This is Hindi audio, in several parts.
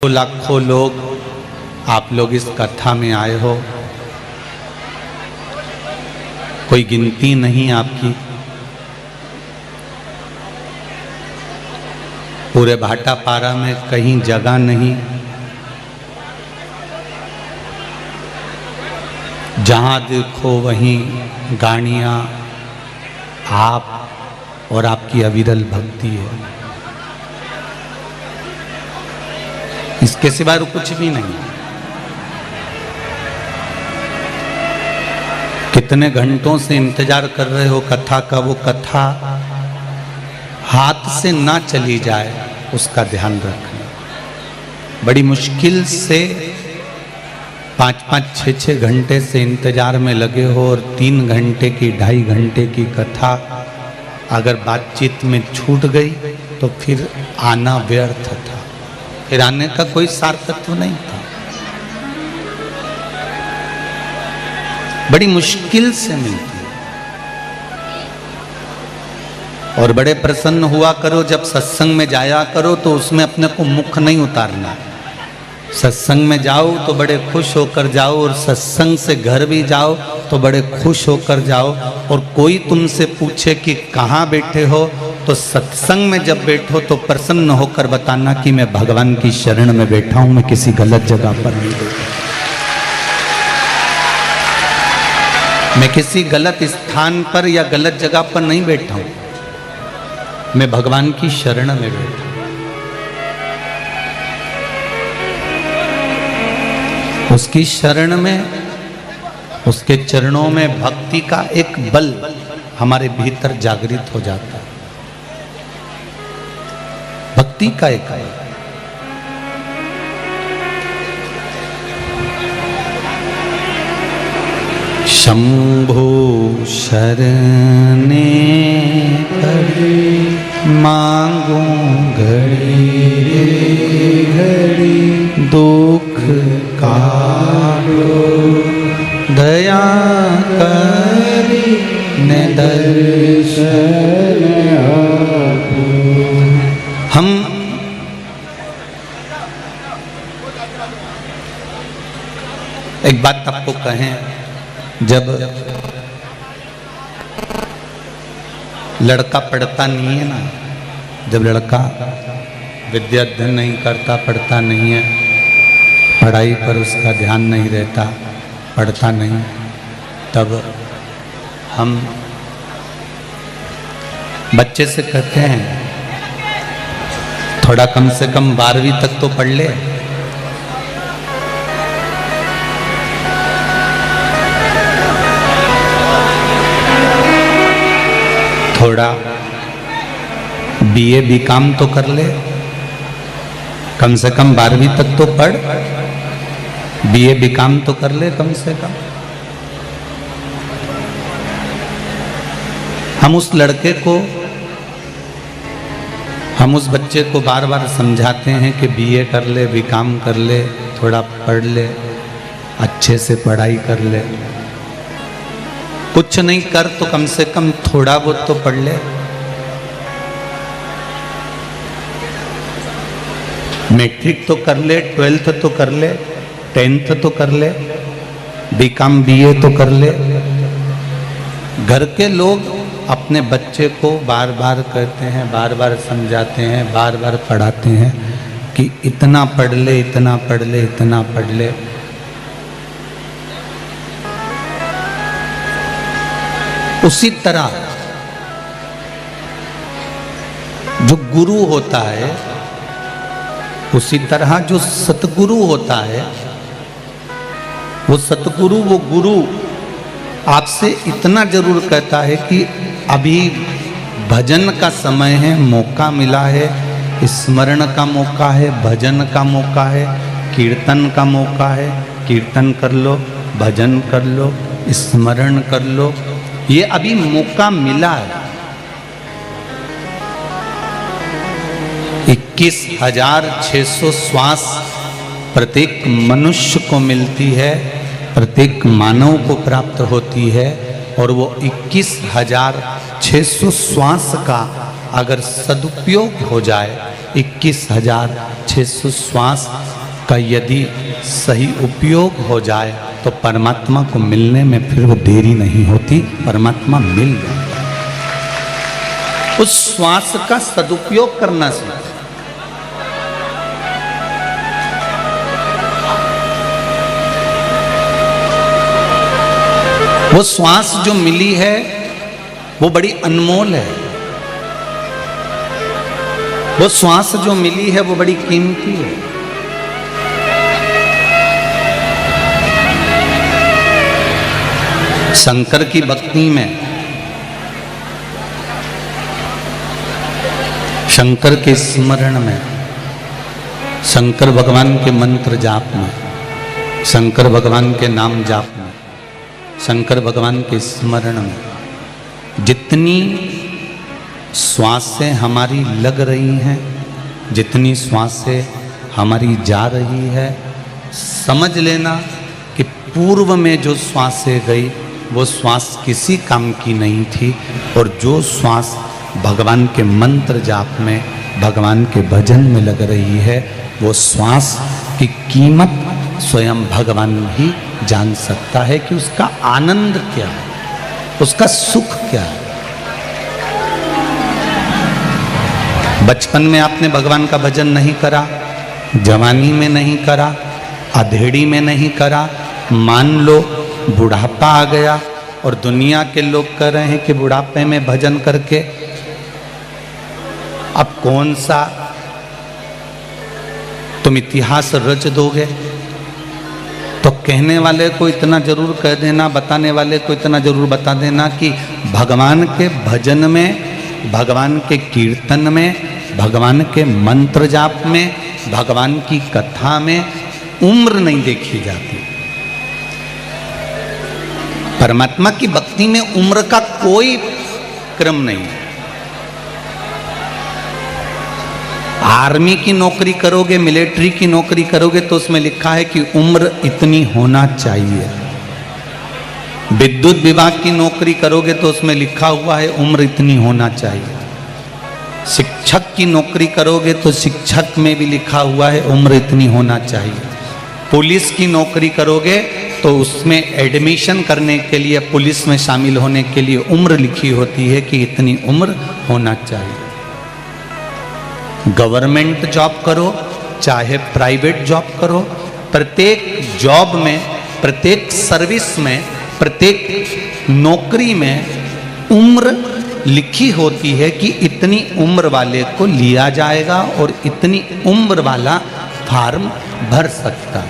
लाखों लोग आप लोग इस कथा में आए हो, कोई गिनती नहीं आपकी। पूरे भाटापारा में कहीं जगह नहीं, जहाँ देखो वहीं गाड़ियाँ, आप और आपकी अविरल भक्ति है। इसके सिवा कुछ भी नहीं। कितने घंटों से इंतजार कर रहे हो कथा का, वो कथा हाथ से ना चली जाए उसका ध्यान रखना। बड़ी मुश्किल से 5-5, 6-6 घंटे से इंतजार में लगे हो और 3 घंटे की 2.5 घंटे की कथा अगर बातचीत में छूट गई तो फिर आना व्यर्थ था, फिर आने का कोई सार्थक नहीं था। बड़ी मुश्किल से मिलती है। और बड़े प्रसन्न हुआ करो जब सत्संग में जाया करो तो उसमें अपने को मुख नहीं उतारना। सत्संग में जाओ तो बड़े खुश होकर जाओ, और सत्संग से घर भी जाओ तो बड़े खुश होकर जाओ। और कोई तुमसे पूछे कि कहाँ बैठे हो तो सत्संग में जब बैठो तो प्रसन्न होकर बताना कि मैं भगवान की शरण में बैठा हूं, मैं किसी गलत जगह पर नहीं बैठा, मैं किसी गलत स्थान पर या गलत जगह पर नहीं बैठा हूं, मैं भगवान की शरण में बैठा हूं। उसकी शरण में, उसके चरणों में भक्ति का एक बल हमारे भीतर जागृत हो जाता है। भक्ति का एक बल। शंभो शरणे पड़ी मांगू घड़ी घड़ी, दुख काटो दया करी ने दर्शन आपो। हम एक बात आपको कहें, जब लड़का पढ़ता नहीं है ना, जब लड़का विद्या अध्ययन नहीं करता, पढ़ता नहीं है, पढ़ाई पर उसका ध्यान नहीं रहता, पढ़ता नहीं, तब हम बच्चे से कहते हैं थोड़ा कम से कम 12वीं तक तो पढ़ ले। थोड़ा BA BCom तो कर ले, कम से कम 12वीं तक तो पढ़, BA BCom तो कर ले कम से कम। हम उस लड़के को, हम उस बच्चे को बार बार समझाते हैं कि BA कर ले, BCom कर ले, थोड़ा पढ़ ले, अच्छे से पढ़ाई कर ले। कुछ नहीं कर तो कम से कम थोड़ा बहुत तो पढ़ ले। मैट्रिक तो कर ले, 12th तो कर ले, 10th तो कर ले, BCom BA तो कर ले। घर के लोग अपने बच्चे को बार बार कहते हैं, बार बार समझाते हैं, बार बार पढ़ाते हैं कि इतना पढ़ ले, इतना पढ़ ले, इतना पढ़ ले। उसी तरह जो गुरु होता है, उसी तरह जो सतगुरु होता है, वो सतगुरु, वो गुरु आपसे इतना जरूर कहता है कि अभी भजन का समय है, मौका मिला है, स्मरण का मौका है, भजन का मौका है, कीर्तन का मौका है, कीर्तन कर लो, भजन कर लो, स्मरण कर लो, ये अभी मौका मिला है। 21,600 श्वास प्रत्येक मनुष्य को मिलती है, प्रत्येक मानव को प्राप्त होती है, और वो 21,600 श्वास का अगर सदुपयोग हो जाए 21,600 श्वास का यदि सही उपयोग हो जाए तो परमात्मा को मिलने में फिर वो देरी नहीं होती, परमात्मा मिल जाता। उस श्वास का सदुपयोग करना सीखें। वो श्वास जो मिली है वो बड़ी अनमोल है, वो श्वास जो मिली है वो बड़ी कीमती है। शंकर की भक्ति में, शंकर के स्मरण में, शंकर भगवान के मंत्र जाप में, शंकर भगवान के नाम जाप में, शंकर भगवान के स्मरण में जितनी श्वासें हमारी लग रही हैं, जितनी श्वासें हमारी जा रही है, समझ लेना कि पूर्व में जो श्वासें गई वो श्वास किसी काम की नहीं थी, और जो श्वास भगवान के मंत्र जाप में, भगवान के भजन में लग रही है, वो श्वास की कीमत स्वयं भगवान ही जान सकता है कि उसका आनंद क्या है, उसका सुख क्या है। बचपन में आपने भगवान का भजन नहीं करा, जवानी में नहीं करा, अधेड़ी में नहीं करा, मान लो बुढ़ापा आ गया और दुनिया के लोग कह रहे हैं कि बुढ़ापे में भजन करके अब कौन सा तुम इतिहास रच दोगे, तो कहने वाले को इतना जरूर कह देना, बताने वाले को इतना जरूर बता देना कि भगवान के भजन में, भगवान के कीर्तन में, भगवान के मंत्र जाप में, भगवान की कथा में उम्र नहीं देखी जाती। परमात्मा की भक्ति में उम्र का कोई क्रम नहीं है। आर्मी की नौकरी करोगे, मिलिट्री की नौकरी करोगे तो उसमें लिखा है कि उम्र इतनी होना चाहिए। विद्युत विभाग की नौकरी करोगे तो उसमें लिखा हुआ है उम्र इतनी होना चाहिए। शिक्षक की नौकरी करोगे तो शिक्षक में भी लिखा हुआ है उम्र इतनी होना चाहिए। पुलिस की नौकरी करोगे तो उसमें एडमिशन करने के लिए, पुलिस में शामिल होने के लिए उम्र लिखी होती है कि इतनी उम्र होना चाहिए। गवर्नमेंट जॉब करो चाहे प्राइवेट जॉब करो, प्रत्येक जॉब में, प्रत्येक सर्विस में, प्रत्येक नौकरी में उम्र लिखी होती है कि इतनी उम्र वाले को लिया जाएगा और इतनी उम्र वाला फॉर्म भर सकता।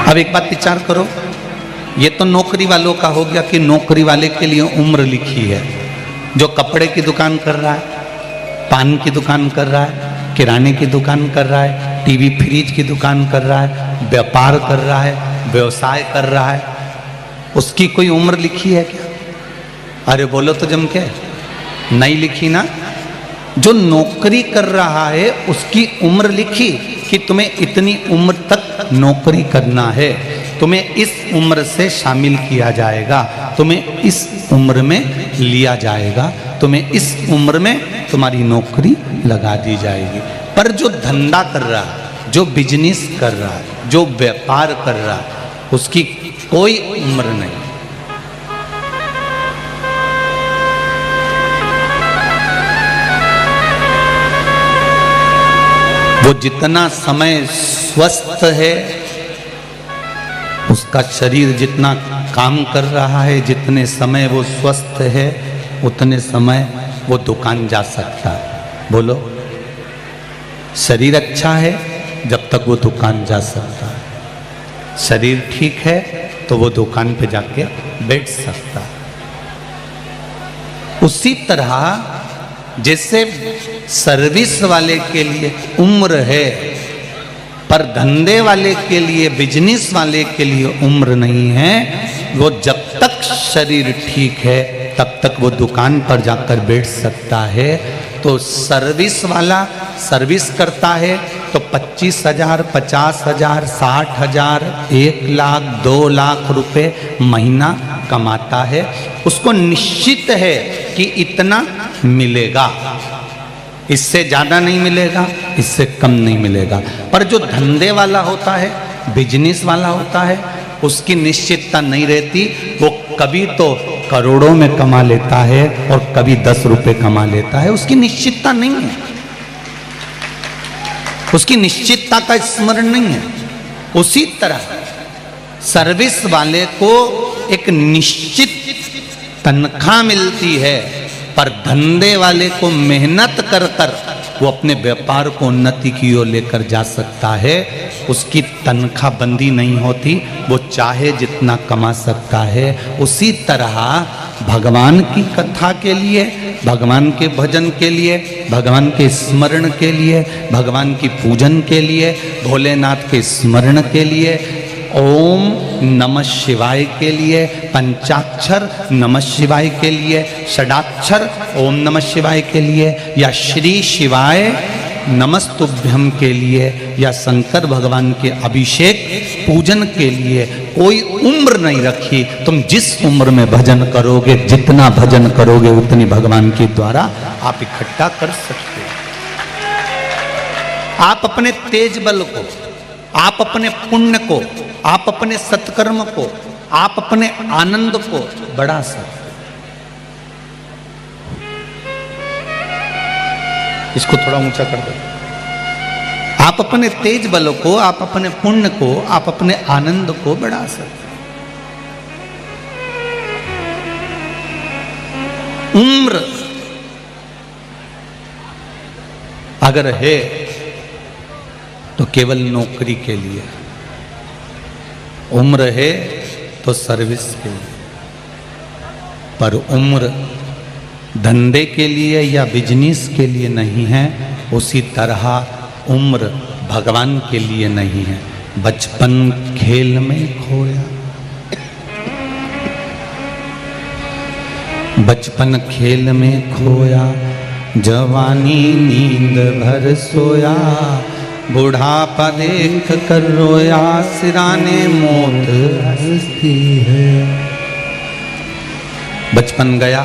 अब एक बात विचार करो, ये तो नौकरी वालों का हो गया कि नौकरी वाले के लिए उम्र लिखी है। जो कपड़े की दुकान कर रहा है, पान की दुकान कर रहा है, किराने की दुकान कर रहा है, टीवी फ्रिज की दुकान कर रहा है, व्यापार कर रहा है, व्यवसाय कर रहा है, उसकी कोई उम्र लिखी है क्या? अरे बोलो तो जम के, नहीं लिखी ना। जो नौकरी कर रहा है उसकी उम्र लिखी कि तुम्हें इतनी उम्र तक नौकरी करना है, तुम्हें इस उम्र से शामिल किया जाएगा, तुम्हें इस उम्र में लिया जाएगा, तुम्हें इस उम्र में तुम्हारी नौकरी लगा दी जाएगी। पर जो धंधा कर रहा है, जो बिजनेस कर रहा है, जो व्यापार कर रहा है, उसकी कोई उम्र नहीं। वो जितना समय स्वस्थ है, उसका शरीर जितना काम कर रहा है, जितने समय वो स्वस्थ है उतने समय वो दुकान जा सकता है। बोलो, शरीर अच्छा है जब तक वो दुकान जा सकता है, शरीर ठीक है तो वो दुकान पे जाके बैठ सकता है। उसी तरह जैसे सर्विस वाले के लिए उम्र है, पर धंधे वाले के लिए, बिजनेस वाले के लिए उम्र नहीं है। वो जब तक शरीर ठीक है तब तक वो दुकान पर जाकर बैठ सकता है। तो सर्विस वाला सर्विस करता है तो 25,000, 50,000, 60,000, 1 लाख, 2 लाख रुपए महीना कमाता है। उसको निश्चित है कि इतना मिलेगा, इससे ज्यादा नहीं मिलेगा, इससे कम नहीं मिलेगा। पर जो धंधे वाला होता है, बिजनेस वाला होता है, उसकी निश्चितता नहीं रहती। वो कभी तो करोड़ों में कमा लेता है और कभी 10 रुपए कमा लेता है, उसकी निश्चितता नहीं है, उसकी निश्चितता का स्मरण नहीं है। उसी तरह सर्विस वाले को एक निश्चित तनख्वाह मिलती है, पर धंधे वाले को मेहनत कर कर वो अपने व्यापार को उन्नति की ओर लेकर जा सकता है। उसकी तनख्वाह बंदी नहीं होती, वो चाहे जितना कमा सकता है। उसी तरह भगवान की कथा के लिए, भगवान के भजन के लिए, भगवान के स्मरण के लिए, भगवान की पूजन के लिए, भोलेनाथ के स्मरण के लिए, ओम नमः शिवाय के लिए, पंचाक्षर नमः शिवाय के लिए, षडाक्षर ओम नमः शिवाय के लिए, या श्री शिवाय नमस्तुभ्यम के लिए, या शंकर भगवान के अभिषेक पूजन के लिए कोई उम्र नहीं रखी। तुम जिस उम्र में भजन करोगे, जितना भजन करोगे, उतनी भगवान के द्वारा आप इकट्ठा कर सकते हो। आप अपने तेज बल को, आप अपने पुण्य को, आप अपने सत्कर्म को, आप अपने आनंद को बढ़ा सकते। इसको थोड़ा ऊंचा कर दो। आप अपने तेज बल को, आप अपने पुण्य को, आप अपने आनंद को बढ़ा सकते। उम्र अगर है तो केवल नौकरी के लिए, उम्र है तो सर्विस के लिए, पर उम्र धंधे के लिए या बिजनेस के लिए नहीं है। उसी तरह उम्र भगवान के लिए नहीं है। बचपन खेल में खोया, बचपन खेल में खोया, जवानी नींद भर सोया, बुढ़ापा देख कर रोया, सिराने मौत हंसती है। बचपन गया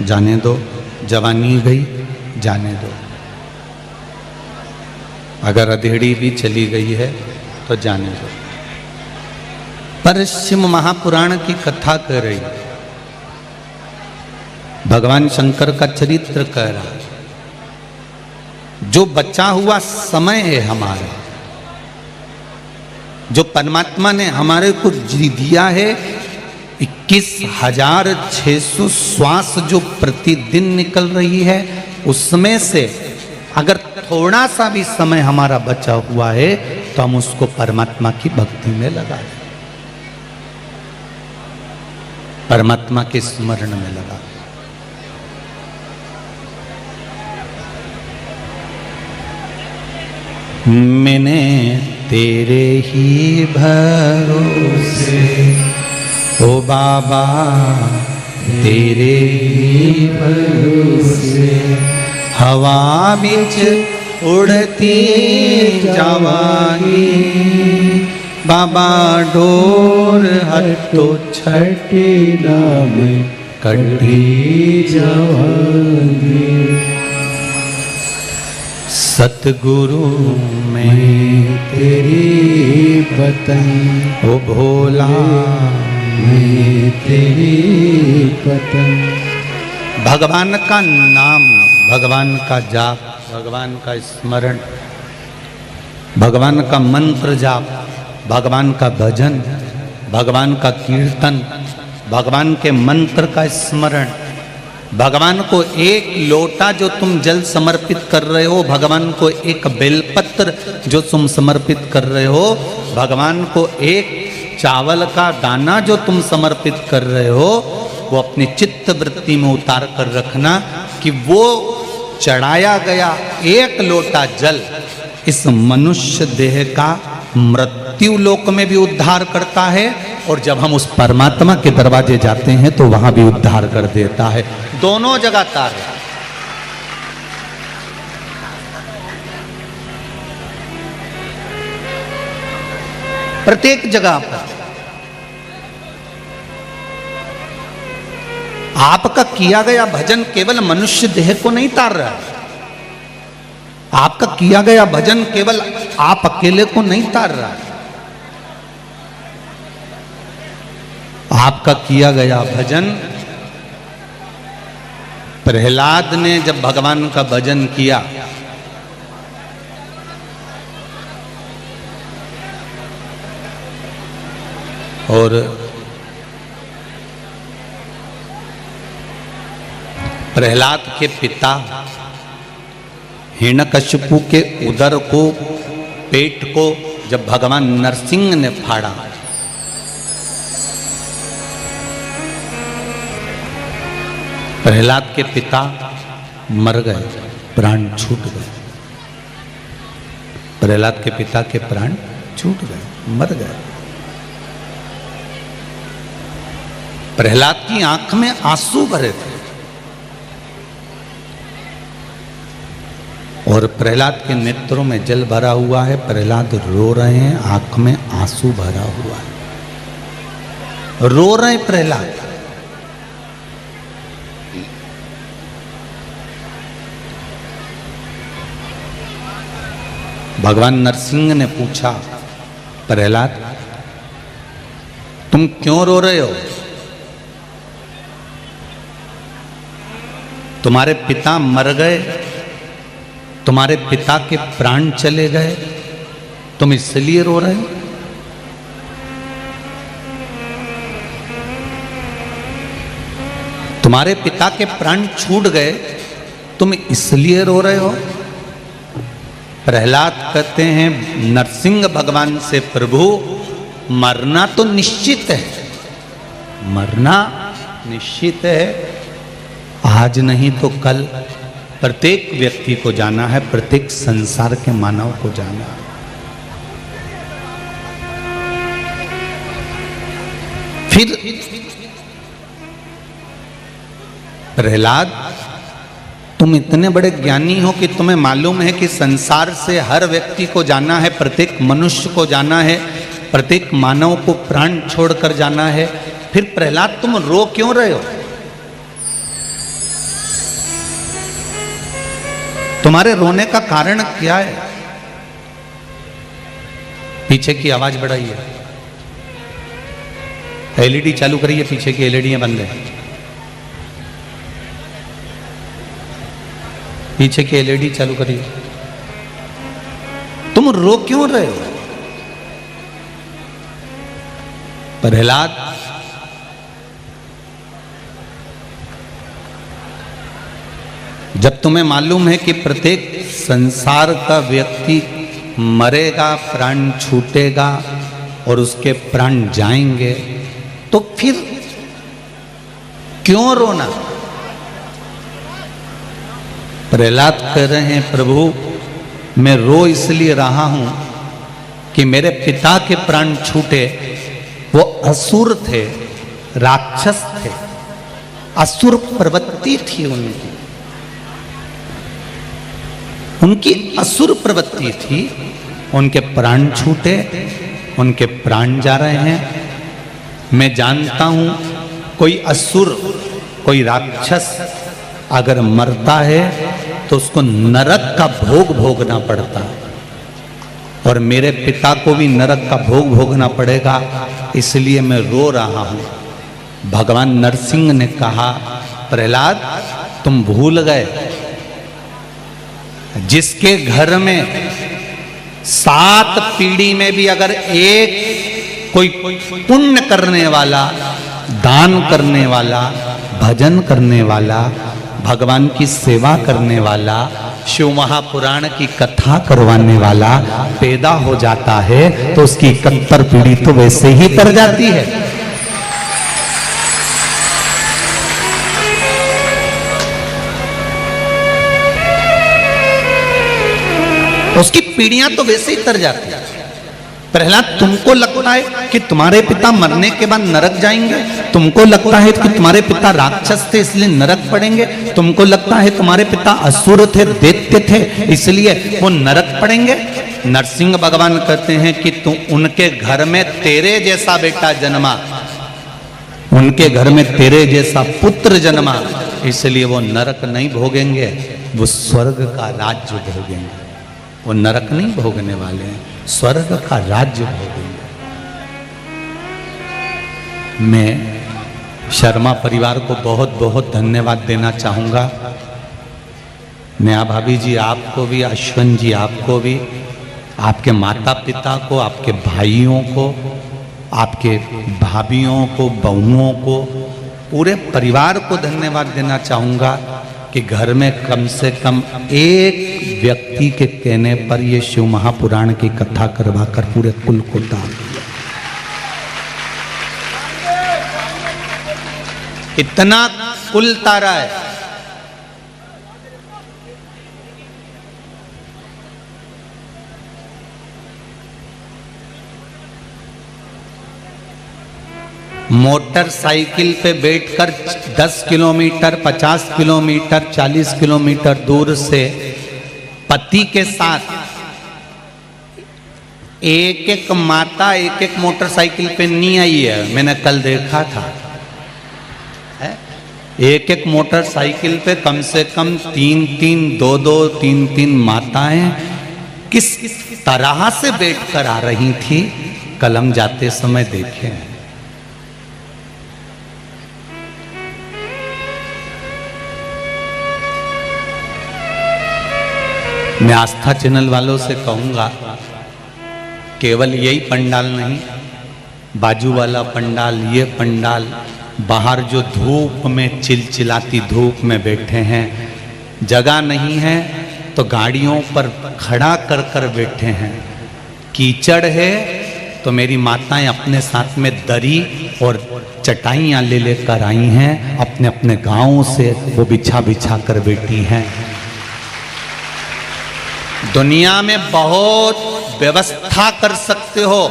जाने दो, जवानी गई जाने दो, अगर अधेड़ी भी चली गई है तो जाने दो। पर शिव महापुराण की कथा कर रही, भगवान शंकर का चरित्र कह रहा, जो बचा हुआ समय है हमारा, जो परमात्मा ने हमारे को दिया है, 21,600 श्वास जो प्रतिदिन निकल रही है, उसमें से अगर थोड़ा सा भी समय हमारा बचा हुआ है तो हम उसको परमात्मा की भक्ति में लगा दें, परमात्मा के स्मरण में लगा दें। मैंने तेरे ही भरोसे, ओ बाबा तेरे ही भरोसे, हवा बिच उड़ती जावांगी, बाबा डोर हटो छठी नाम कटी जावांगी। सतगुरु में तेरी पतंग, ओ भोला में तेरी पतंग। भगवान का नाम, भगवान का जाप, भगवान का स्मरण, भगवान का मंत्र जाप, भगवान का भजन, भगवान का कीर्तन, भगवान के मंत्र का स्मरण, भगवान को एक लोटा जो तुम जल समर्पित कर रहे हो, भगवान को एक बेलपत्र जो तुम समर्पित कर रहे हो, भगवान को एक चावल का दाना जो तुम समर्पित कर रहे हो, वो अपनी चित्त वृत्ति में उतार कर रखना कि वो चढ़ाया गया एक लोटा जल इस मनुष्य देह का मृत्यु लोक में भी उद्धार करता है, और जब हम उस परमात्मा के दरवाजे जाते हैं तो वहां भी उद्धार कर देता है। दोनों जगह तार है। प्रत्येक जगह पर आपका किया गया भजन केवल मनुष्य देह को नहीं तार रहा है। आपका किया गया भजन केवल आप अकेले को नहीं तार रहा है। आपका किया गया भजन, प्रहलाद ने जब भगवान का भजन किया और प्रहलाद के पिता हिरण्यकशिपु के उदर को, पेट को जब भगवान नरसिंह ने फाड़ा, प्रहलाद के पिता मर गए, प्राण छूट गए। प्रहलाद के पिता के प्राण छूट गए, मर गए। प्रहलाद की आंख में आंसू भरे थे और प्रहलाद के नेत्रों में जल भरा हुआ है। प्रहलाद रो रहे हैं, आंख में आंसू भरा हुआ है, रो रहे हैं प्रहलाद। भगवान नरसिंह ने पूछा, प्रहलाद तुम क्यों रो रहे हो? तुम्हारे पिता मर गए, तुम्हारे पिता के प्राण चले गए, तुम इसलिए रो रहे हो? तुम्हारे पिता के प्राण छूट गए, तुम इसलिए रो रहे हो? प्रहलाद कहते हैं नरसिंह भगवान से, प्रभु मरना तो निश्चित है, मरना निश्चित है, आज नहीं तो कल प्रत्येक व्यक्ति को जाना है, प्रत्येक संसार के मानव को जाना है। फिर प्रहलाद तुम इतने बड़े ज्ञानी हो कि तुम्हें मालूम है कि संसार से हर व्यक्ति को जाना है, प्रत्येक मनुष्य को जाना है, प्रत्येक मानव को प्राण छोड़कर जाना है, फिर प्रहलाद तुम रो क्यों रहे हो? तुम्हारे रोने का कारण क्या है? पीछे की आवाज बढ़ाइए, एलईडी चालू करिए, पीछे की एलईडी बंद है, पीछे की एलईडी चालू करिए। तुम रो क्यों रहे हो? प्रहलाद जब तुम्हें मालूम है कि प्रत्येक संसार का व्यक्ति मरेगा, प्राण छूटेगा और उसके प्राण जाएंगे, तो फिर क्यों रोना? प्रहलाद कह रहे हैं, प्रभु मैं रो इसलिए रहा हूं कि मेरे पिता के प्राण छूटे, वो असुर थे, राक्षस थे, असुर प्रवृत्ति थी उनकी असुर प्रवृत्ति थी, उनके प्राण छूटे, उनके प्राण जा रहे हैं। मैं जानता हूं कोई असुर, कोई राक्षस अगर मरता है तो उसको नरक का भोग भोगना पड़ता है, और मेरे पिता को भी नरक का भोग भोगना पड़ेगा, इसलिए मैं रो रहा हूं। भगवान नरसिंह ने कहा, प्रहलाद तुम भूल गए, जिसके घर में 7 पीढ़ी में भी अगर एक कोई पुण्य करने वाला, दान करने वाला, भजन करने वाला, भगवान की सेवा करने वाला, शिव महापुराण की कथा करवाने वाला पैदा हो जाता है, तो उसकी 71 पीढ़ी तो वैसे ही तर जाती है। उसकी पीढ़ियां तो वैसे ही तर जाती है। प्रहलाद तुमको लगता है कि तुम्हारे पिता मरने के बाद नरक जाएंगे, तुमको लगता है कि तुम्हारे पिता राक्षस थे इसलिए नरक पड़ेंगे, तुमको लगता है तुम्हारे पिता असुर थे, दैत्य थे इसलिए वो नरक पड़ेंगे। नरसिंह भगवान कहते हैं कि तू उनके घर में तेरे जैसा बेटा जन्मा, उनके घर में तेरे जैसा पुत्र जन्मा, इसलिए वो नरक नहीं भोगेंगे, वो स्वर्ग का राज्य भोगेंगे। वो नरक नहीं भोगने वाले हैं, स्वर्ग का राज्य भोगेंगे। मैं शर्मा परिवार को बहुत बहुत धन्यवाद देना चाहूँगा। नेहा भाभी जी आपको भी, अश्विन जी आपको भी, आपके माता पिता को, आपके भाइयों को, आपके भाभियों को, बहुओं को, पूरे परिवार को धन्यवाद देना चाहूँगा कि घर में कम से कम एक व्यक्ति के कहने पर ये शिव महापुराण की कथा करवाकर पूरे कुल को दान दिया। इतना कुल तारा है। मोटरसाइकिल पे बैठकर 10 किलोमीटर, 50 किलोमीटर, 40 किलोमीटर दूर से पति के साथ एक एक माता एक एक मोटरसाइकिल पे नहीं आई है। मैंने कल देखा था, एक एक मोटरसाइकिल पे कम से कम 3-3, 2-2, 3-3 माताएं किस तरह से बैठकर आ रही थी, कल हम जाते समय देखे। मैं आस्था चैनल वालों से कहूँगा, केवल यही पंडाल नहीं, बाजू वाला पंडाल, ये पंडाल, बाहर जो धूप में चिलचिलाती धूप में बैठे हैं, जगह नहीं है तो गाड़ियों पर खड़ा कर कर बैठे हैं। कीचड़ है तो मेरी माताएं अपने साथ में दरी और चटाइयाँ ले लेकर आई हैं, अपने अपने गाँव से वो बिछा बिछा कर बैठी हैं। दुनिया में बहुत व्यवस्था कर सकते हो,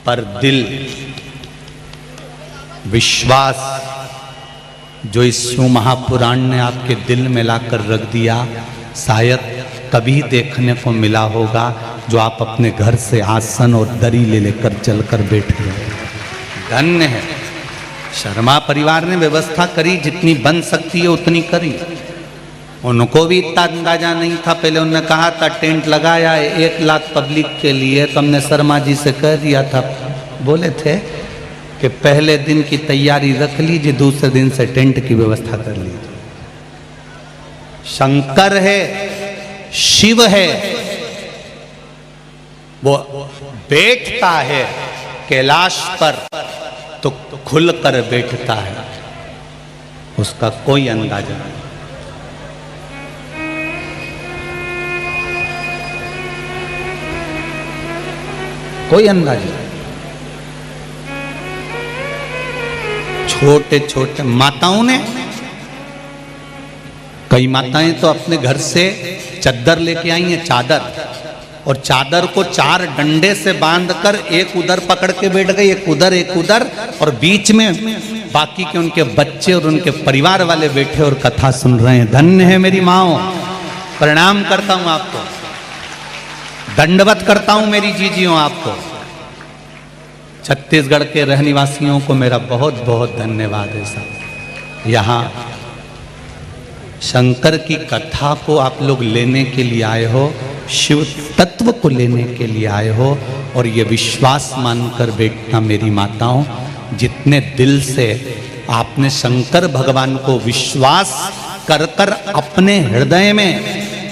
पर दिल, विश्वास जो इस शिव महापुराण ने आपके दिल में लाकर रख दिया, शायद कभी देखने को मिला होगा जो आप अपने घर से आसन और दरी ले लेकर चलकर बैठ गए। धन्य है। शर्मा परिवार ने व्यवस्था करी, जितनी बन सकती है उतनी करी। उनको भी इतना अंदाजा नहीं था। पहले उन्होंने कहा था टेंट लगाया है 1 लाख पब्लिक के लिए, तो हमने शर्मा जी से कह दिया था, बोले थे कि पहले दिन की तैयारी रख लीजिए, दूसरे दिन से टेंट की व्यवस्था कर लीजिए। शंकर है, शिव है, वो बैठता है कैलाश पर तो खुलकर बैठता है, उसका कोई अंदाजा नहीं। कोई अंदाजा। छोटे छोटे माताओं ने, कई माताएं तो अपने घर से चादर लेके आई हैं, चादर, और चादर को 4 डंडे से बांधकर एक उधर पकड़ के बैठ गई, एक उधर, और बीच में बाकी के उनके बच्चे और उनके परिवार वाले बैठे और कथा सुन रहे हैं। धन्य है मेरी माओ, प्रणाम करता हूं आपको, दंडवत करता हूं मेरी जीजियों आपको। छत्तीसगढ़ के रहने वासियों को मेरा बहुत बहुत धन्यवाद है साहब। यहाँ शंकर की कथा को आप लोग लेने के लिए आए हो, शिव तत्व को लेने के लिए आए हो, और ये विश्वास मानकर बैठना मेरी माताओं, जितने दिल से आपने शंकर भगवान को विश्वास कर कर अपने हृदय में,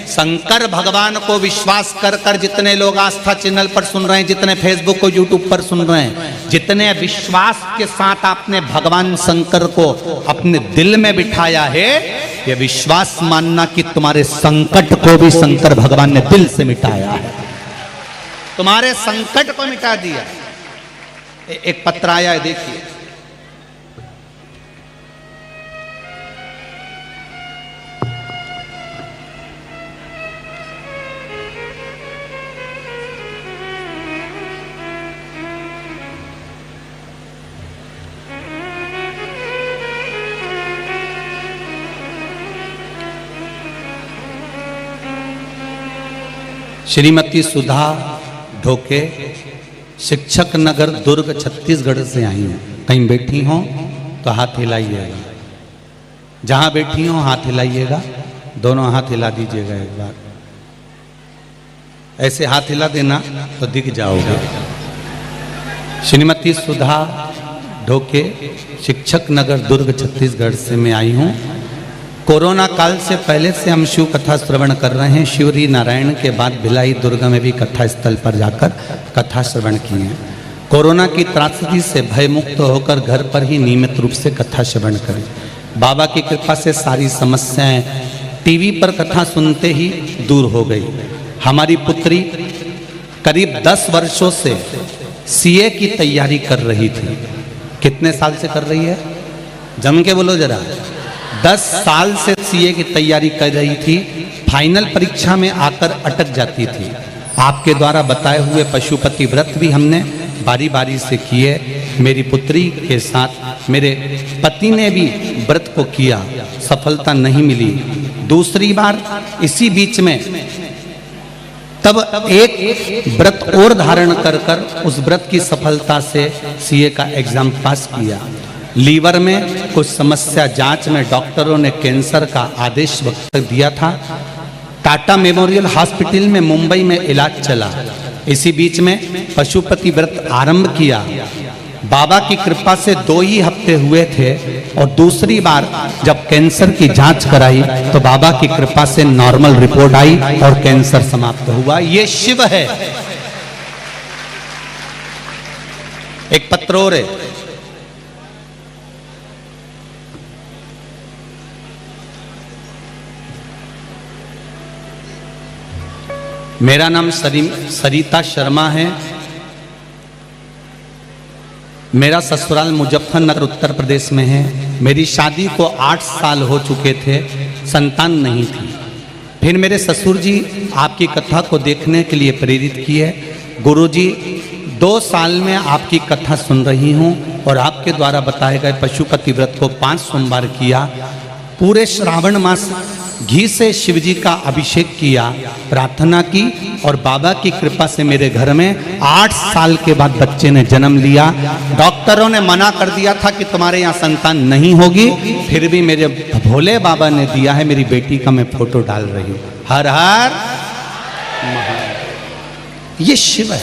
शंकर भगवान को विश्वास कर कर जितने लोग आस्था चैनल पर सुन रहे हैं, जितने फेसबुक को यूट्यूब पर सुन रहे हैं, जितने विश्वास के साथ आपने भगवान शंकर को अपने दिल में बिठाया है, ये विश्वास मानना कि तुम्हारे संकट को भी शंकर भगवान ने दिल से मिटाया है, तुम्हारे संकट को मिटा दिया। एक पत्र आया है, देखिए। श्रीमती सुधा ढोके, शिक्षक नगर दुर्ग छत्तीसगढ़ से आई हूँ। कहीं बैठी हो तो हाथ हिलाइएगा, जहां बैठी हो हाथ हिलाइएगा, दोनों हाथ हिला दीजिएगा एक बार, ऐसे हाथ हिला देना तो दिख जाओगे। श्रीमती सुधा ढोके, शिक्षक नगर दुर्ग छत्तीसगढ़ से मैं आई हूँ। कोरोना काल से पहले से हम शिव कथा श्रवण कर रहे हैं। शिवरी नारायण के बाद भिलाई दुर्ग में भी कथा स्थल पर जाकर कथा श्रवण किए हैं। कोरोना की त्रासदी से भयमुक्त होकर घर पर ही नियमित रूप से कथा श्रवण करें। बाबा की कृपा से सारी समस्याएं टीवी पर कथा सुनते ही दूर हो गई। हमारी पुत्री करीब 10 वर्षों से सीए की तैयारी कर रही थी। कितने साल से कर रही है? जम के बोलो जरा। 10 साल से सीए की तैयारी कर रही थी। फाइनल परीक्षा में आकर अटक जाती थी। आपके द्वारा बताए हुए पशुपति व्रत भी हमने बारी बारी से किए। मेरी पुत्री के साथ मेरे पति ने भी व्रत को किया, सफलता नहीं मिली। दूसरी बार इसी बीच में तब एक व्रत और धारण कर कर उस व्रत की सफलता से सीए का एग्जाम पास किया। लीवर में कुछ समस्या, जांच में डॉक्टरों ने कैंसर का आदेश वक्त दिया था। टाटा मेमोरियल हॉस्पिटल में मुंबई में इलाज चला। इसी बीच में पशुपति व्रत आरंभ किया। बाबा की कृपा से 2 ही हफ्ते हुए थे और दूसरी बार जब कैंसर की जांच कराई तो बाबा की कृपा से नॉर्मल रिपोर्ट आई और कैंसर समाप्त हुआ। ये शिव है। एक पत्र और है, मेरा नाम सरिता शर्मा है। मेरा ससुराल मुजफ्फरनगर उत्तर प्रदेश में है। मेरी शादी को 8 साल हो चुके थे, संतान नहीं थी। फिर मेरे ससुर जी आपकी कथा को देखने के लिए प्रेरित किए। गुरुजी 2 साल में आपकी कथा सुन रही हूँ और आपके द्वारा बताए गए पशुपति व्रत को 5 सोमवार किया। पूरे श्रावण मास घी से शिवजी का अभिषेक किया, प्रार्थना की और बाबा की कृपा से मेरे घर में 8 साल के बाद बच्चे ने जन्म लिया। डॉक्टरों ने मना कर दिया था कि तुम्हारे यहाँ संतान नहीं होगी, फिर भी मेरे भोले बाबा ने दिया है। मेरी बेटी का मैं फोटो डाल रही हूँ। हर हर महादेव। ये शिव है।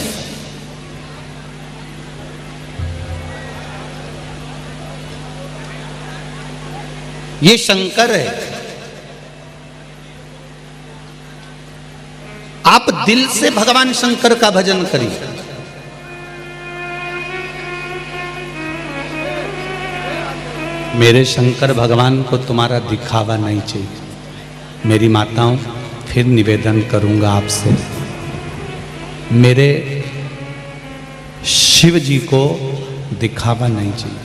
ये शंकर है। आप दिल से भगवान शंकर का भजन करिए। मेरे शंकर भगवान को तुम्हारा दिखावा नहीं चाहिए। मेरी माताओं, फिर निवेदन करूंगा आपसे, मेरे शिव जी को दिखावा नहीं चाहिए।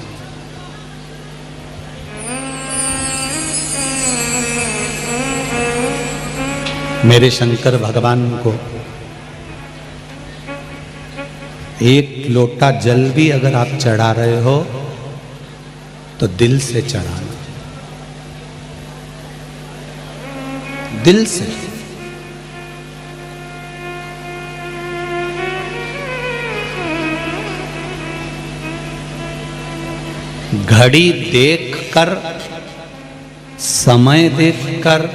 मेरे शंकर भगवान को एक लोटा जल भी अगर आप चढ़ा रहे हो तो दिल से चढ़ाना, दिल से। घड़ी देखकर, समय देखकर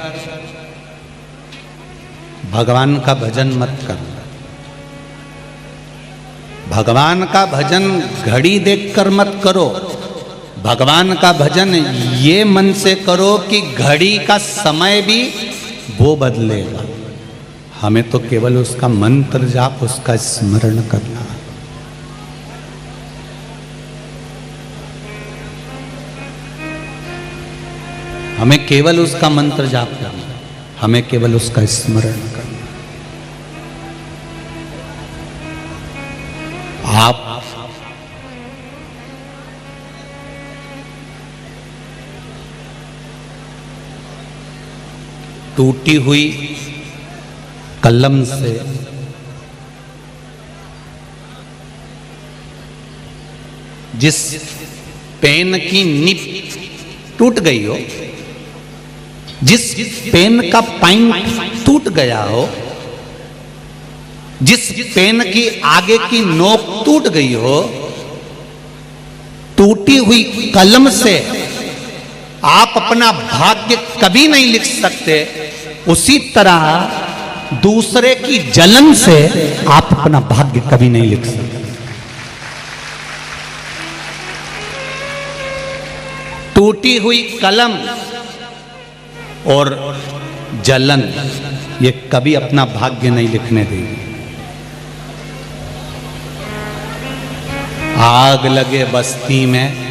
भगवान का भजन मत करना। भगवान का भजन घड़ी देखकर मत करो। भगवान का भजन ये मन से करो कि घड़ी का समय भी वो बदलेगा। हमें तो केवल उसका मंत्र जाप, उसका स्मरण करना। हमें केवल उसका मंत्र जाप करना, हमें केवल उसका स्मरण करना। आप टूटी हुई कलम से जिस पेन की निब टूट गई हो, जिस पेन का पॉइंट टूट गया हो, जिस पेन की आगे की नोक टूट गई हो, टूटी हुई कलम से आप अपना भाग्य कभी नहीं लिख सकते, उसी तरह दूसरे की जलन से आप अपना भाग्य कभी नहीं लिख सकते। टूटी हुई कलम और जलन ये कभी अपना भाग्य नहीं लिखने देगी। आग लगे बस्ती में,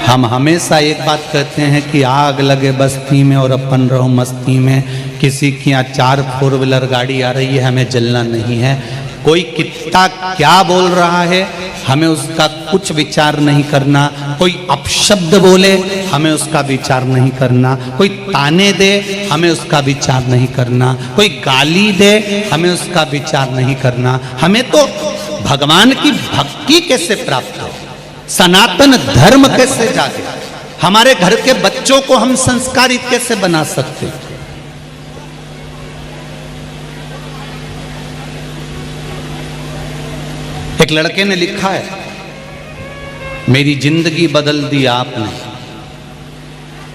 हम हमेशा एक बात कहते हैं कि आग लगे बस्ती में और अपन रहो मस्ती में। किसी की यहाँ 4 4 व्हीलर गाड़ी आ रही है, हमें जलना नहीं है। कोई कितना क्या बोल रहा है, हमें उसका कुछ विचार नहीं करना। कोई अपशब्द बोले, हमें उसका विचार नहीं करना। कोई ताने दे, हमें उसका विचार नहीं करना। कोई गाली दे, हमें उसका विचार नहीं करना। हमें तो भगवान की भक्ति कैसे प्राप्त हो, सनातन धर्म कैसे जागे, हमारे घर के बच्चों को हम संस्कारित कैसे बना सकते। एक लड़के ने लिखा है, मेरी जिंदगी बदल दी आपने,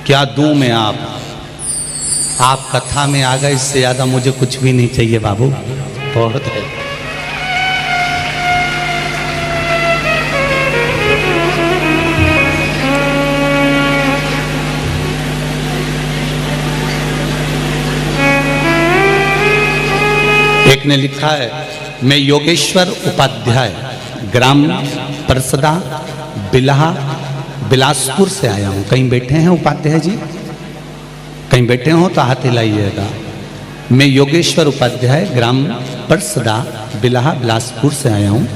क्या दूं मैं आप कथा में आ गए, इससे ज्यादा मुझे कुछ भी नहीं चाहिए बाबू, बहुत है। एक ने लिखा है, मैं योगेश्वर उपाध्याय, ग्राम परसदा, बिल्हा, बिलासपुर से आया हूँ। कहीं बैठे हैं उपाध्याय जी? कहीं बैठे हो तो हाथ हिलाइएगा। मैं योगेश्वर उपाध्याय, ग्राम परसदा, बिल्हा, बिलासपुर से आया हूँ।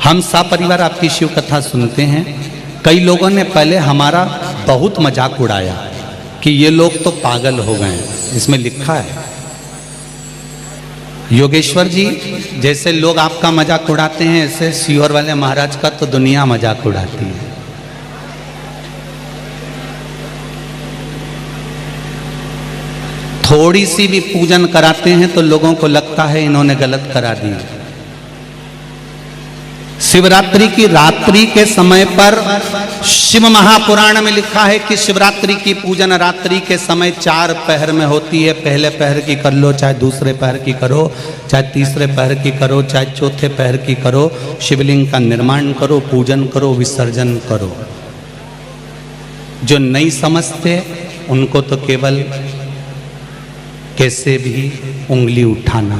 हम सपरिवार आपकी शिव कथा सुनते हैं। कई लोगों ने पहले हमारा बहुत मजाक उड़ाया कि ये लोग तो पागल हो गए हैं। इसमें लिखा है, योगेश्वर जी जैसे लोग आपका मजाक उड़ाते हैं, ऐसे सीहोर वाले महाराज का तो दुनिया मजाक उड़ाती है। थोड़ी सी भी पूजन कराते हैं तो लोगों को लगता है इन्होंने गलत करा दी। शिवरात्रि की रात्रि के समय पर शिव महापुराण में लिखा है कि शिवरात्रि की पूजन रात्रि के समय 4 पहर में होती है। पहले पहर की कर लो, चाहे दूसरे पहर की करो, चाहे तीसरे पहर की करो, चाहे चौथे पहर की करो। शिवलिंग का निर्माण करो, पूजन करो, विसर्जन करो। जो नहीं समझते उनको तो केवल कैसे भी उंगली उठाना।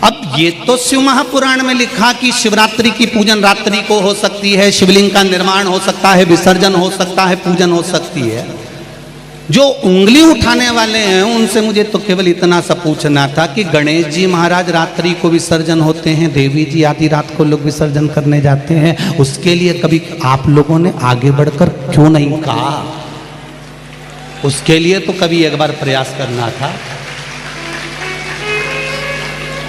अब ये तो शिव महापुराण में लिखा कि शिवरात्रि की पूजन रात्रि को हो सकती है, शिवलिंग का निर्माण हो सकता है, विसर्जन हो सकता है, पूजन हो सकती है। जो उंगली उठाने वाले हैं उनसे मुझे तो केवल इतना सा पूछना था कि गणेश जी महाराज रात्रि को विसर्जन होते हैं, देवी जी आधी रात को लोग विसर्जन करने जाते हैं, उसके लिए कभी आप लोगों ने आगे बढ़कर क्यों नहीं कहा? उसके लिए तो कभी एक बार प्रयास करना था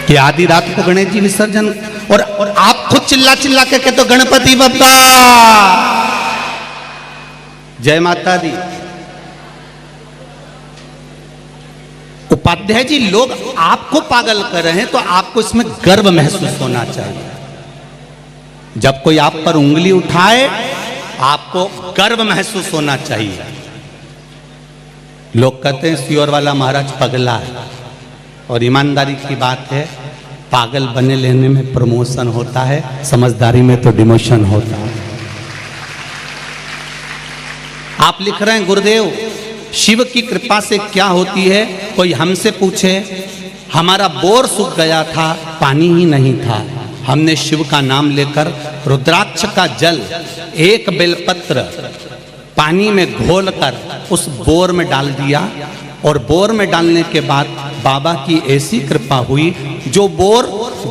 कि आधी रात को गणेश जी विसर्जन, और आप खुद चिल्ला चिल्ला के कहते हो गणपति बप्पा, जय माता दी। उपाध्याय जी लोग आपको पागल कर रहे हैं तो आपको इसमें गर्व महसूस होना चाहिए। जब कोई आप पर उंगली उठाए आपको गर्व महसूस होना चाहिए। लोग कहते हैं सीहोर वाला महाराज पगला है, और ईमानदारी की बात है, पागल बने लेने में प्रमोशन होता है, समझदारी में तो डिमोशन होता है। आप लिख रहे हैं गुरुदेव शिव की कृपा से क्या होती है? कोई हमसे पूछे, हमारा बोर सूख गया था, पानी ही नहीं था, हमने शिव का नाम लेकर रुद्राक्ष का जल 1 बेलपत्र पानी में घोलकर उस बोर में डाल दिया, और बोर में डालने के बाद बाबा की ऐसी कृपा हुई, जो बोर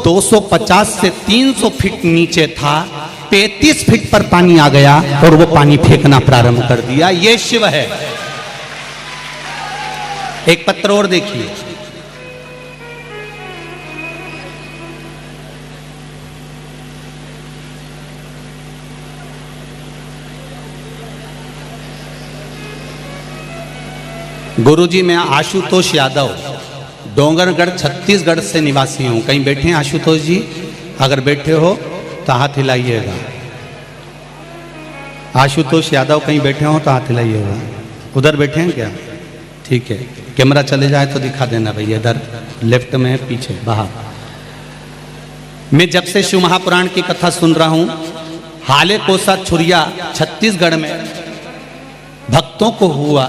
250 से 300 फीट नीचे था, 35 फीट पर पानी आ गया और वो पानी फेंकना प्रारंभ कर दिया। ये शिव है। एक पत्र और देखिए, गुरुजी मैं आशुतोष यादव डोंगरगढ़ छत्तीसगढ़ से निवासी हूँ। कहीं बैठे हैं आशुतोष जी? अगर बैठे हो तो हाथ हिलाइएगा। आशुतोष यादव कहीं बैठे हो तो हाथ हिलाइएगा। उधर बैठे हैं क्या? ठीक है, कैमरा चले जाए तो दिखा देना भैया। इधर लेफ्ट में है, पीछे बाहर। मैं जब से शिव महापुराण की कथा सुन रहा हूं, हाले कोसा छुरिया छत्तीसगढ़ में भक्तों को हुआ,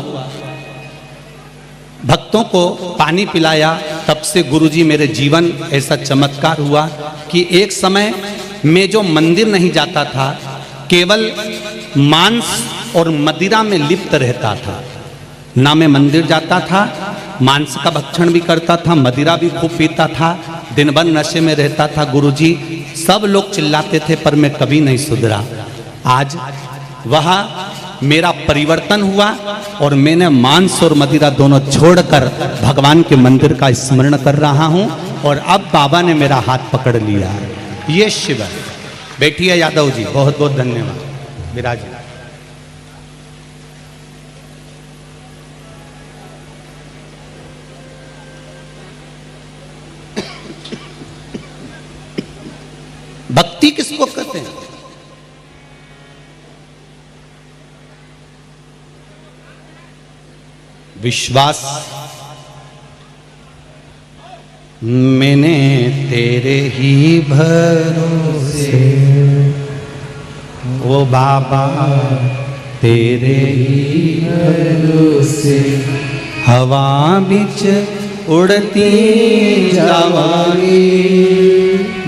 भक्तों को पानी पिलाया, तब से गुरुजी मेरे जीवन ऐसा चमत्कार हुआ कि एक समय मैं जो मंदिर नहीं जाता था, केवल मांस और मदिरा में लिप्त रहता था। ना मैं मंदिर जाता था, मांस का भक्षण भी करता था, मदिरा भी खूब पीता था, दिन भर नशे में रहता था। गुरुजी सब लोग चिल्लाते थे पर मैं कभी नहीं सुधरा। आज वहाँ मेरा परिवर्तन हुआ और मैंने मांस और मदिरा दोनों छोड़कर भगवान के मंदिर का स्मरण कर रहा हूँ और अब बाबा ने मेरा हाथ पकड़ लिया। ये शिव है। बैठिए यादव जी, बहुत बहुत धन्यवाद। विराजिए। भक्ति किसको कहते हैं? विश्वास। मैंने तेरे ही भरोसे, ओ बाबा तेरे ही भरोसे, हवा बिच उड़ती जावांगी,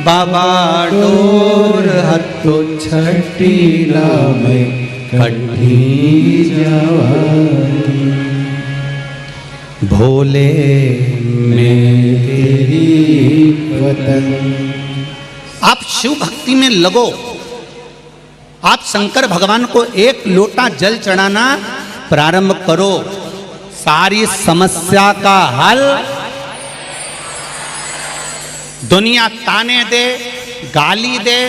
बाबा डोर हथो छठी लावे कठी जावांगी, भोले मैं तेरी वतन। आप शिव भक्ति में लगो। आप शंकर भगवान को एक लोटा जल चढ़ाना प्रारंभ करो, सारी समस्या का हल। दुनिया ताने दे, गाली दे,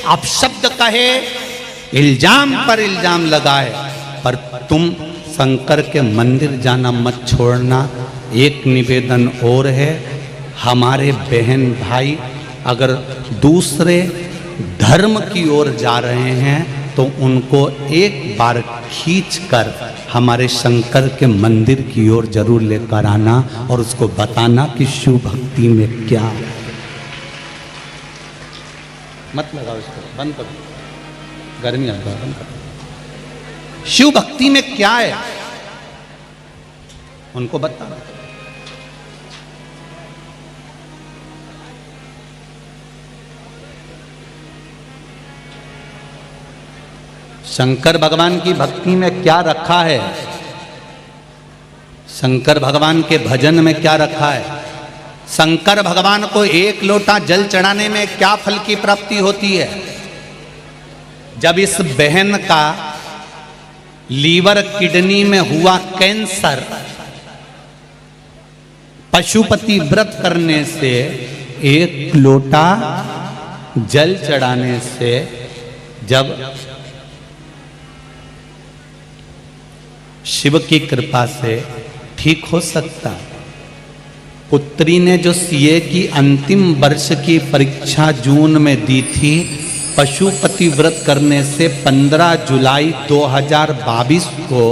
अपशब्द कहे, इल्जाम पर इल्जाम लगाए, पर तुम शंकर के मंदिर जाना मत छोड़ना। एक निवेदन और है, हमारे बहन भाई अगर दूसरे धर्म की ओर जा रहे हैं तो उनको एक बार खींचकर हमारे शंकर के मंदिर की ओर जरूर लेकर आना और उसको बताना कि शिव भक्ति में क्या है। मत लगाओ इसको, बंद कर, गर्मी आता है, बंद कर। शिव भक्ति में क्या है उनको बता। शंकर भगवान की भक्ति में क्या रखा है, शंकर भगवान के भजन में क्या रखा है, शंकर भगवान को एक लोटा जल चढ़ाने में क्या फल की प्राप्ति होती है। जब इस बहन का लीवर किडनी में हुआ कैंसर, पशुपति व्रत करने से, एक लोटा जल चढ़ाने से जब शिव की कृपा से ठीक हो सकता। पुत्री ने जो सीए की अंतिम वर्ष की परीक्षा जून में दी थी, पशुपति व्रत करने से 15 जुलाई 2022 को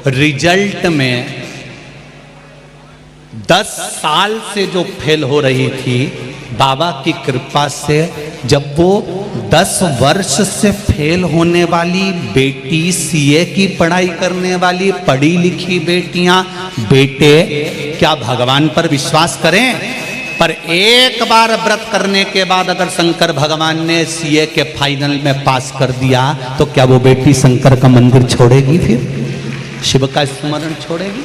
रिजल्ट में 10 साल से जो फेल हो रही थी, बाबा की कृपा से जब वो 10 वर्ष से फेल होने वाली बेटी, सीए की पढ़ाई करने वाली पढ़ी लिखी बेटियां, बेटे क्या भगवान पर विश्वास करें? पर एक बार व्रत करने के बाद अगर शंकर भगवान ने सीए के फाइनल में पास कर दिया तो क्या वो बेटी शंकर का मंदिर छोड़ेगी? फिर शिव का स्मरण छोड़ेगी?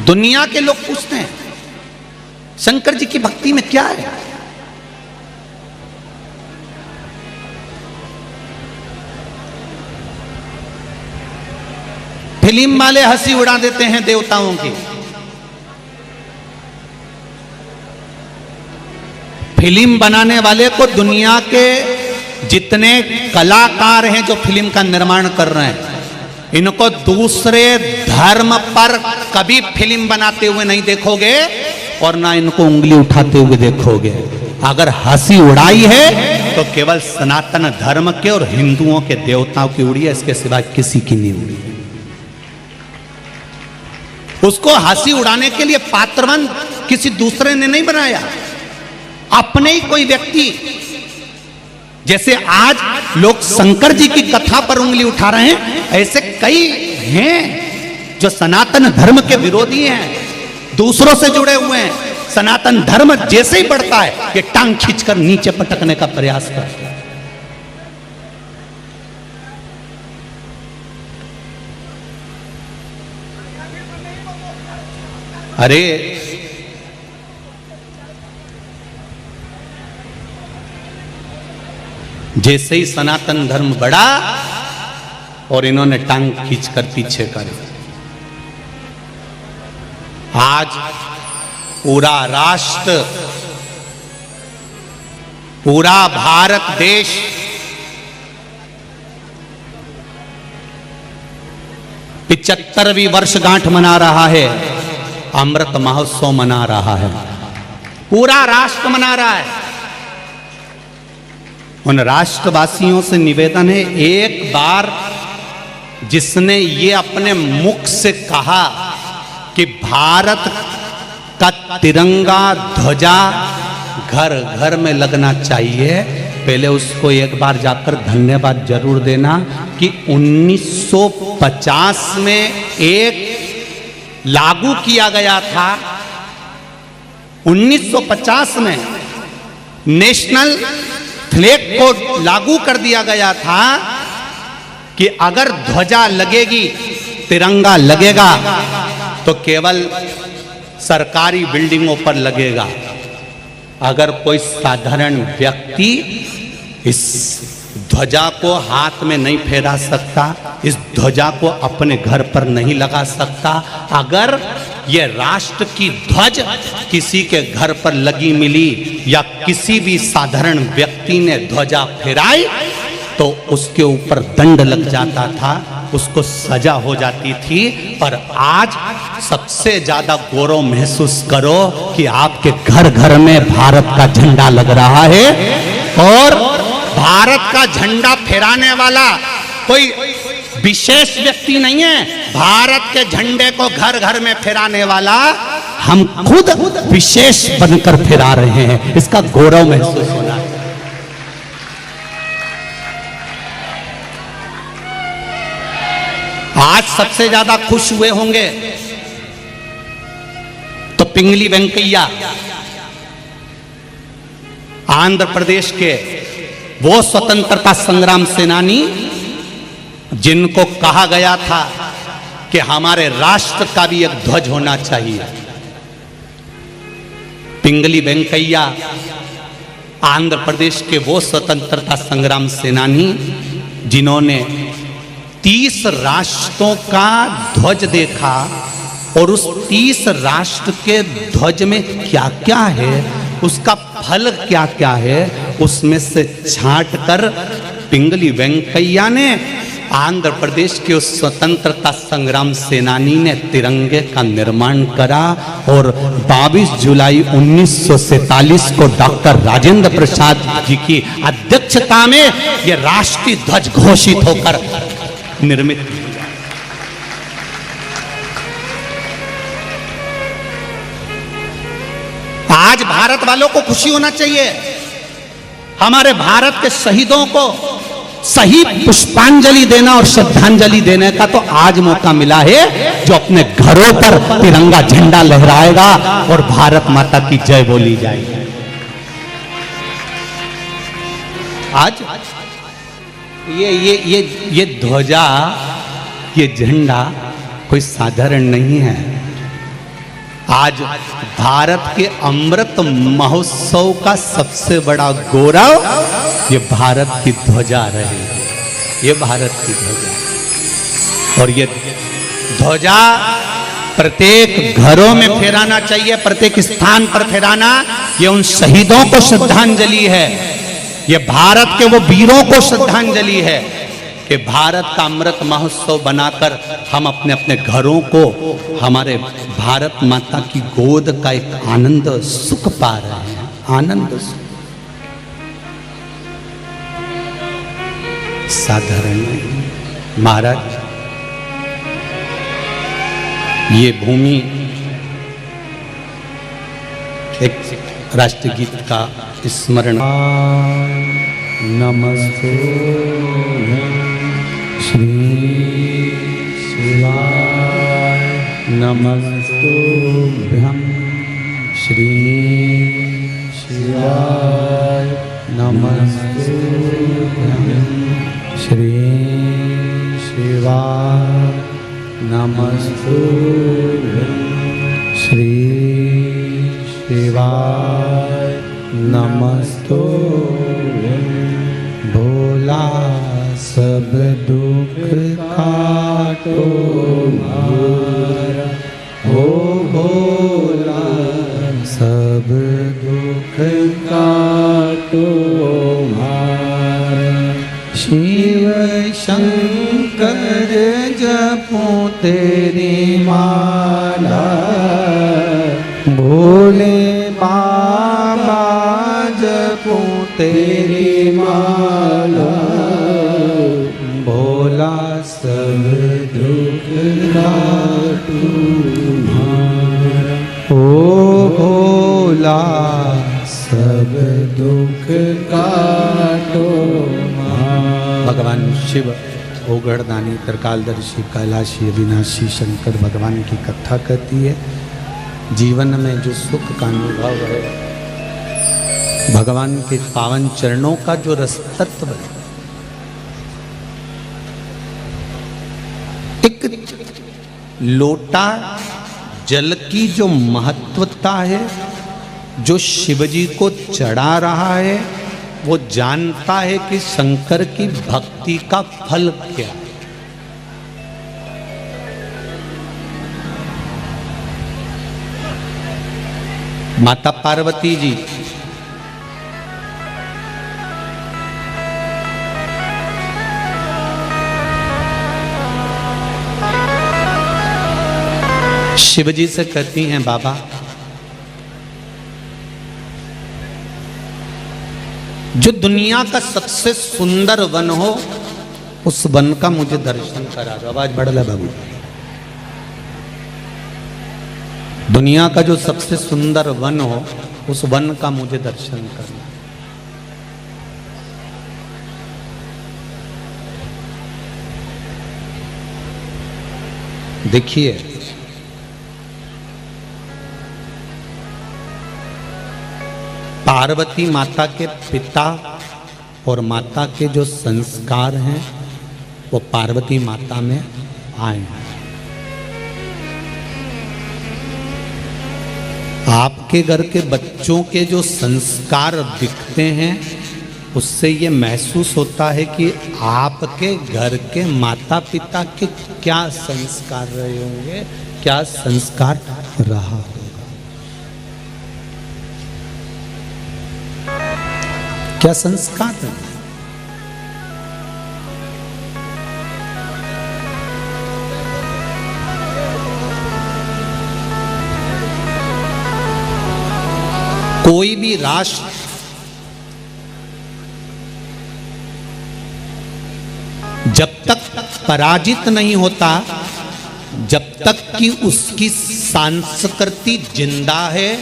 दुनिया के लोग पूछते हैं शंकर जी की भक्ति में क्या है। फिल्म वाले हंसी उड़ा देते हैं देवताओं की। फिल्म बनाने वाले को दुनिया के जितने कलाकार हैं जो फिल्म का निर्माण कर रहे हैं, इनको दूसरे धर्म पर कभी फिल्म बनाते हुए नहीं देखोगे और ना इनको उंगली उठाते हुए देखोगे। अगर हंसी उड़ाई है तो केवल सनातन धर्म के और हिंदुओं के देवताओं की उड़ी है, इसके सिवा किसी की नहीं उड़ी। उसको हंसी उड़ाने के लिए पात्रवन किसी दूसरे ने नहीं बनाया, अपने ही कोई व्यक्ति। जैसे आज लोग शंकर जी की कथा पर उंगली उठा रहे हैं, ऐसे कई हैं जो सनातन धर्म के विरोधी हैं, दूसरों से जुड़े हुए हैं। सनातन धर्म जैसे ही बढ़ता है ये टांग खींचकर नीचे पटकने का प्रयास करता है। अरे जैसे ही सनातन धर्म बढ़ा और इन्होंने टांग खींचकर पीछे कर, आज पूरा राष्ट्र, पूरा भारत देश पिचहत्तरवीं वर्षगांठ मना रहा है, अमृत महोत्सव मना रहा है, पूरा राष्ट्र मना रहा है। उन राष्ट्रवासियों से निवेदन है, एक बार जिसने ये अपने मुख से कहा कि भारत का तिरंगा ध्वजा घर घर में लगना चाहिए, पहले उसको एक बार जाकर धन्यवाद जरूर देना कि 1950 में एक लागू किया गया था। 1950 में नेशनल फ्लैग को लागू कर दिया गया था कि अगर ध्वजा लगेगी, तिरंगा लगेगा तो केवल सरकारी बिल्डिंगों पर लगेगा। अगर कोई साधारण व्यक्ति इस ध्वजा को हाथ में नहीं फहरा सकता, इस ध्वजा को अपने घर पर नहीं लगा सकता, अगर ये राष्ट्र की ध्वज किसी के घर पर लगी मिली या किसी भी साधारण व्यक्ति ने ध्वजा फहराई तो उसके ऊपर दंड लग जाता था, उसको सजा हो जाती थी। पर आज सबसे ज्यादा गौरव महसूस करो कि आपके घर घर में भारत का झंडा लग रहा है और भारत का झंडा फहराने वाला कोई विशेष व्यक्ति नहीं है, भारत के झंडे को घर घर में फहराने वाला हम खुद विशेष बनकर फहरा रहे हैं। इसका गौरव महसूस होना है। आज सबसे ज्यादा खुश हुए होंगे तो पिंगली वेंकैया, आंध्र प्रदेश के वो स्वतंत्रता संग्राम सेनानी जिनको कहा गया था कि हमारे राष्ट्र का भी एक ध्वज होना चाहिए। पिंगली वेंकैया आंध्र प्रदेश के वो स्वतंत्रता संग्राम सेनानी जिन्होंने 30 राष्ट्रों का ध्वज देखा और उस 30 राष्ट्र के ध्वज में क्या क्या है, उसका फल क्या क्या है, उसमें से छांट कर पिंगली वेंकैया ने आंध्र प्रदेश के उस स्वतंत्रता संग्राम सेनानी ने तिरंगे का निर्माण करा और 22 जुलाई 1947 को डॉक्टर राजेंद्र प्रसाद जी की अध्यक्षता में यह राष्ट्रीय ध्वज घोषित होकर निर्मित। आज भारत वालों को खुशी होना चाहिए, हमारे भारत के शहीदों को सही पुष्पांजलि देना और श्रद्धांजलि देने का तो आज मौका मिला है, जो अपने घरों पर तिरंगा झंडा लहराएगा और भारत माता की जय बोली जाएगी। आज ये ध्वजा, ये झंडा कोई साधारण नहीं है। आज भारत के अमृत महोत्सव का सबसे बड़ा गौरव ये भारत की ध्वजा रही, ये भारत की ध्वजा। और ये ध्वजा प्रत्येक घरों में फहराना चाहिए, प्रत्येक स्थान पर फहराना। ये उन शहीदों को श्रद्धांजलि है, ये भारत के वो वीरों को श्रद्धांजलि है कि भारत का अमृत महोत्सव बनाकर हम अपने अपने घरों को हमारे भारत माता की गोद का एक आनंद सुख पा रहे हैं, आनंद सुख। साधारण नहीं महाराज, ये भूमि एक राष्ट्रगीत का स्मरण। नमस्ते श्री शिवाय, नमस्तुभ्यं श्री शिवाय, नमस्तुभ्यं श्री शिवाय, नमस्तुभ्यं श्री शिवाय, नमस्तुभ्यं। भोला सब दुख काटो मारा, ओ भोला सब दुख काटो मारा। शिव शंकर जपो तेरी माला, भोले बाबा जपो तेरी माला। भोला सब दुख काटो मारा, ओ भोला सब दुख काटो मारा। भगवान शिव ओगढ़दानी, त्रिकालदर्शी, कैलाशी, अविनाशी शंकर भगवान की कथा कहती है। जीवन में जो सुख का अनुभव है, भगवान के पावन चरणों का जो रस तत्व है, एक लोटा जल की जो महत्वता है, जो शिवजी को चढ़ा रहा है, वो जानता है कि शंकर की भक्ति का फल क्या है। माता पार्वती जी शिवजी से कहती हैं, बाबा जो दुनिया का सबसे सुंदर वन हो, उस वन का मुझे दर्शन करा दो। आवाज बढ़ ला बाबू। दुनिया का जो सबसे सुंदर वन हो, उस वन का मुझे दर्शन करना। देखिए, पार्वती माता के पिता और माता के जो संस्कार हैं, वो पार्वती माता में आए हैं। आपके घर के बच्चों के जो संस्कार दिखते हैं, उससे ये महसूस होता है कि आपके घर के माता पिता के क्या संस्कार रहे होंगे, क्या संस्कार रहा होगा। क्या संस्कार है। कोई भी राष्ट्र जब तक पराजित नहीं होता, जब तक कि उसकी संस्कृति जिंदा है,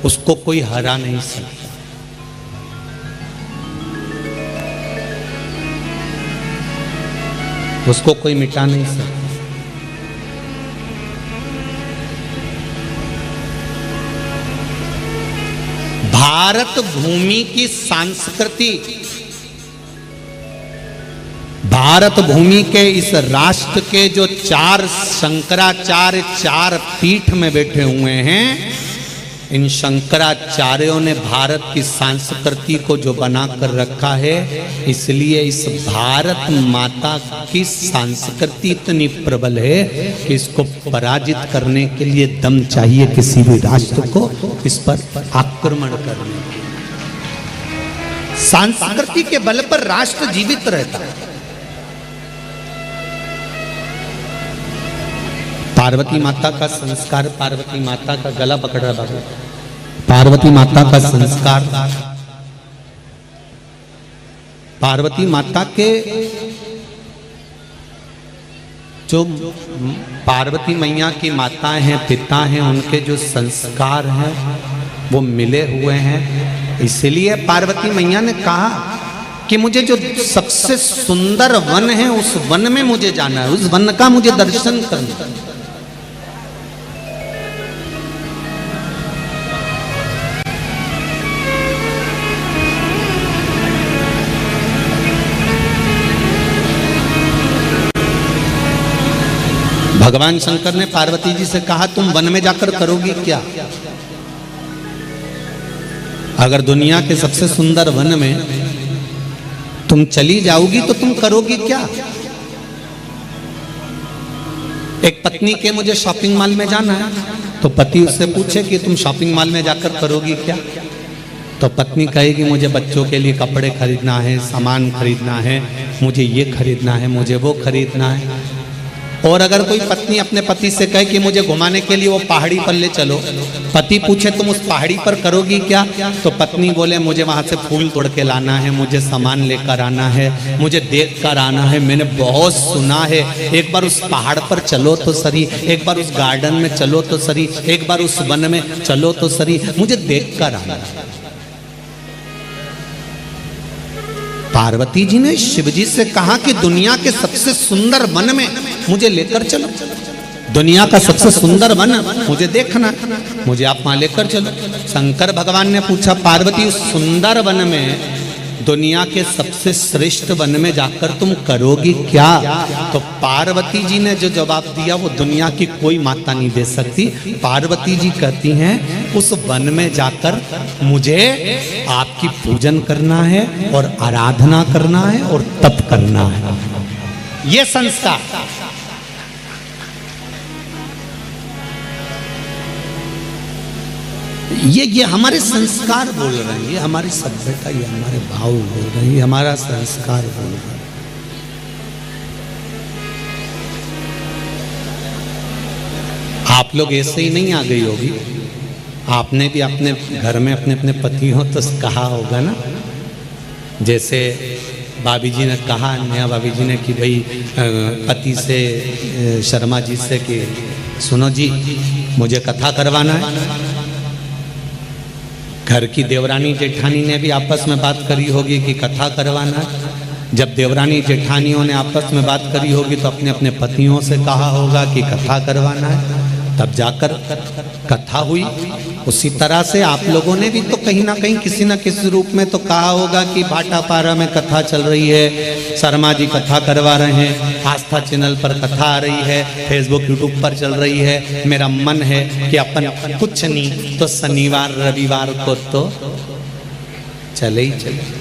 उसको कोई हरा नहीं सकता। उसको कोई मिटा नहीं सकता। भारत भूमि की संस्कृति, भारत भूमि के इस राष्ट्र के जो चार शंकराचार्य चार पीठ में बैठे हुए हैं, इन शंकराचार्यों ने भारत की संस्कृति को जो बना कर रखा है, इसलिए इस भारत माता की संस्कृति इतनी प्रबल है कि इसको पराजित करने के लिए दम चाहिए किसी भी राष्ट्र को इस पर आक्रमण करने। संस्कृति के बल पर राष्ट्र जीवित रहता है। पार्वती माता का संस्कार, पार्वती माता का गला पकड़ रहा बाबू, पार्वती माता का संस्कार, पार्वती माता के जो पार्वती मैया की माताएं हैं, पिता हैं, उनके जो संस्कार हैं वो मिले हुए हैं। इसलिए पार्वती मैया ने कहा कि मुझे जो सबसे सुंदर वन है उस वन में मुझे जाना है, उस वन का मुझे दर्शन करना है। भगवान शंकर ने पार्वती जी से कहा तुम वन में जाकर करोगी क्या? अगर दुनिया के सबसे सुंदर वन में तुम चली जाओगी तो तुम करोगी क्या? एक पत्नी के मुझे शॉपिंग मॉल में जाना है तो पति उससे पूछे कि तुम शॉपिंग मॉल में जाकर करोगी क्या? तो पत्नी कहेगी मुझे बच्चों के लिए कपड़े खरीदना है, सामान खरीदना है, मुझे ये खरीदना है, मुझे वो खरीदना है। और अगर कोई पत्नी अपने पति से कहे कि मुझे घुमाने के लिए वो पहाड़ी पर ले चलो, पति पूछे तुम उस पहाड़ी पर करोगी क्या? तो पत्नी बोले मुझे वहां से फूल तोड़ के लाना है, मुझे सामान लेकर आना है, मुझे देख कर आना है, मैंने बहुत सुना है, एक बार उस पहाड़ पर चलो तो सही, एक बार उस गार्डन में चलो तो सही, एक बार उस वन में चलो तो सही, मुझे देख कर आना है। पार्वती जी ने शिव जी से कहा कि दुनिया के सबसे सुंदर वन में मुझे लेकर चलो, दुनिया का सबसे सुंदर वन मुझे देखना, मुझे आप वहां लेकर चलो। शंकर भगवान ने पूछा पार्वती उस सुंदर वन में, दुनिया के सबसे श्रेष्ठ वन में जाकर तुम करोगी क्या? तो पार्वती जी ने जो जवाब दिया वो दुनिया की कोई माता नहीं दे सकती। पार्वती जी कहती हैं उस वन में जाकर मुझे आपकी पूजन करना है और आराधना करना है और तप करना है। ये संस्कार ये हमारे संस्कार बोल रहे हैं, ये हमारी सभ्यता, ये हमारे भाव बोल रहे हैं, ये हमारा संस्कार बोल रहा है। आप लोग ऐसे ही नहीं आ गई होगी, आपने भी अपने घर में अपने अपने पति हो तो कहा होगा ना, जैसे भाभी जी ने कहा, नया भाभी जी ने कि भाई पति से, शर्मा जी से कि सुनो जी मुझे कथा करवाना है। घर की देवरानी जेठानी ने भी आपस में बात करी होगी कि कथा करवाना है। जब देवरानी जेठानियों ने आपस में बात करी होगी तो अपने अपने पतियों से कहा होगा कि कथा करवाना है, तब जाकर कथा हुई। उसी तरह से आप लोगों ने भी तो कहीं ना कहीं किसी न किसी रूप में तो कहा होगा कि भाटापारा में कथा चल रही है, शर्मा जी कथा करवा रहे हैं, आस्था चैनल पर कथा आ रही है, फेसबुक यूट्यूब पर चल रही है। मेरा मन है कि अपन कुछ नहीं तो शनिवार रविवार को तो चले ही चले।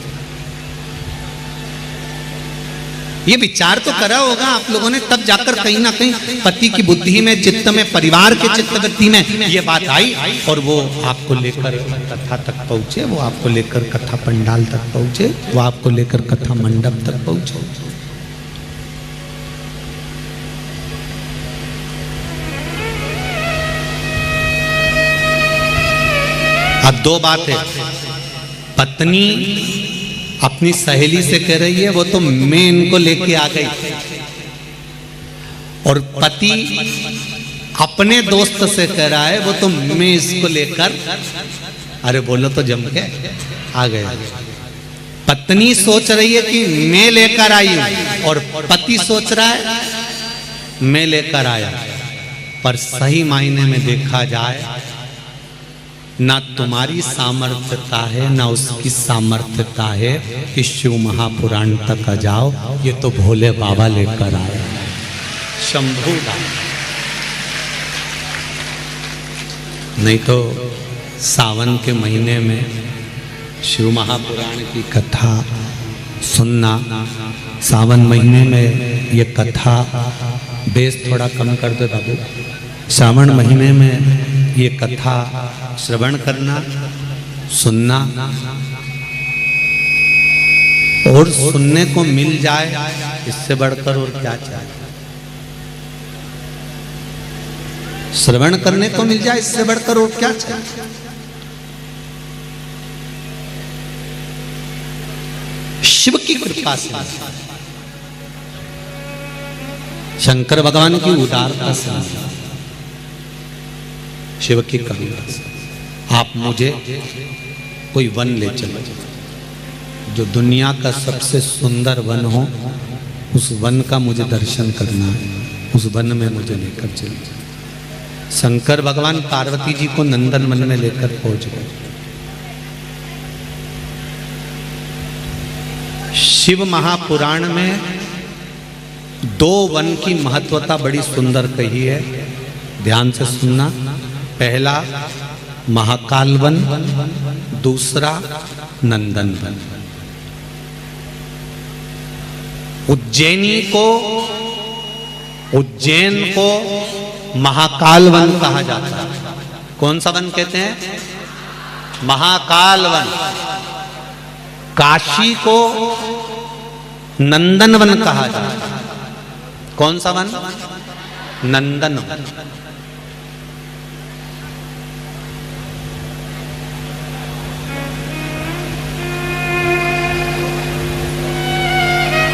ये विचार तो करा होगा आप लोगों ने, तब जाकर कहीं ना कहीं पति की बुद्धि में, चित्त में, परिवार के चित्तवृत्ति में ये बात आई और वो आपको लेकर कथा तक पहुंचे, वो आपको लेकर कथा पंडाल तक पहुंचे, वो आपको लेकर कथा मंडप तक पहुंचे। अब दो बात है, पत्नी अपनी सहेली से कह रही है वो तो मैं इनको लेके आ गई, और पति अपने दोस्त से कह रहा है वो तो मैं इसको लेकर, अरे बोलो तो जम के आ गए। पत्नी सोच रही है कि मैं लेकर आई हूं और पति सोच रहा है मैं लेकर आया, पर सही मायने में देखा जाए ना तुम्हारी सामर्थ्यता है ना उसकी सामर्थ्यता है कि शिव महापुराण तक आ जाओ, ये तो भोले बाबा लेकर आए, शंभू बाबा। नहीं तो सावन के महीने में शिव महापुराण की कथा सुनना, सावन महीने में ये कथा बेस थोड़ा कम कर दो बाबू, सावन महीने में ये कथा श्रवण करना, सुनना, और सुनने को मिल जाए, इससे बढ़कर और क्या चाहिए। श्रवण करने को मिल जाए, इससे बढ़कर और क्या चाहिए। शिव की कृपा से, शंकर भगवान की उदारता से, शिव की करुणा से आप मुझे कोई वन ले चलो, जो दुनिया का सबसे सुंदर वन हो, उस वन का मुझे दर्शन करना है, उस वन में मुझे लेकर चलो। शंकर भगवान पार्वती जी को नंदन वन में लेकर पहुंच गए। शिव महापुराण में दो वन की महत्वता बड़ी सुंदर कही है, ध्यान से सुनना। पहला महाकाल वन, दूसरा नंदन वन। उज्जैन को महाकाल वन कहा जाता है। कौन सा वन कहते हैं? महाकाल वन। काशी को नंदन वन कहा जाता है। कौन सा वन? नंदन वन।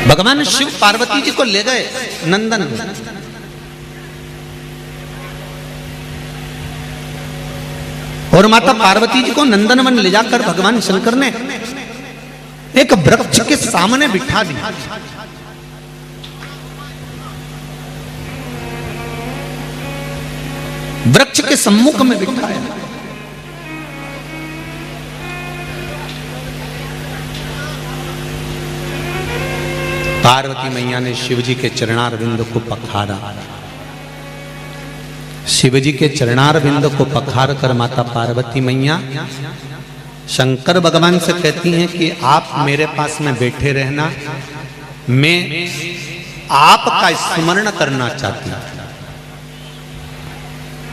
भगवान शिव पार्वती जी को ले गए नंदन वन। और माता पार्वती जी को नंदन वन ले जाकर भगवान शंकर ने एक वृक्ष के सामने बिठा दिया। वृक्ष के सम्मुख में बिठाया। पार्वती मैया ने शिवजी के चरणारविंद को पखारा। शिवजी के चरणारविंद को पखार कर माता पार्वती मैया शंकर भगवान से कहती हैं कि आप मेरे पास में बैठे रहना, मैं आपका स्मरण करना चाहती हूं।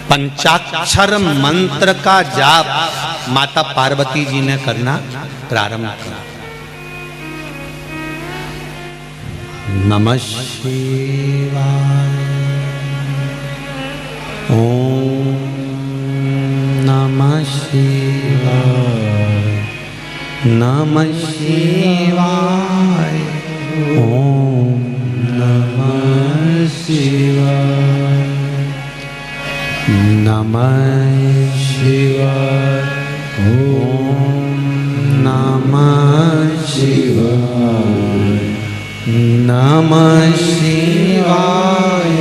पंचाक्षर मंत्र का जाप माता पार्वती जी ने करना प्रारंभ किया। नमः शिवाय, ओम नमः शिवाय, नमः शिवाय, ओम नमः शिवाय, नमः शिवाय, ओम नमः शिवाय, नमः शिवाय,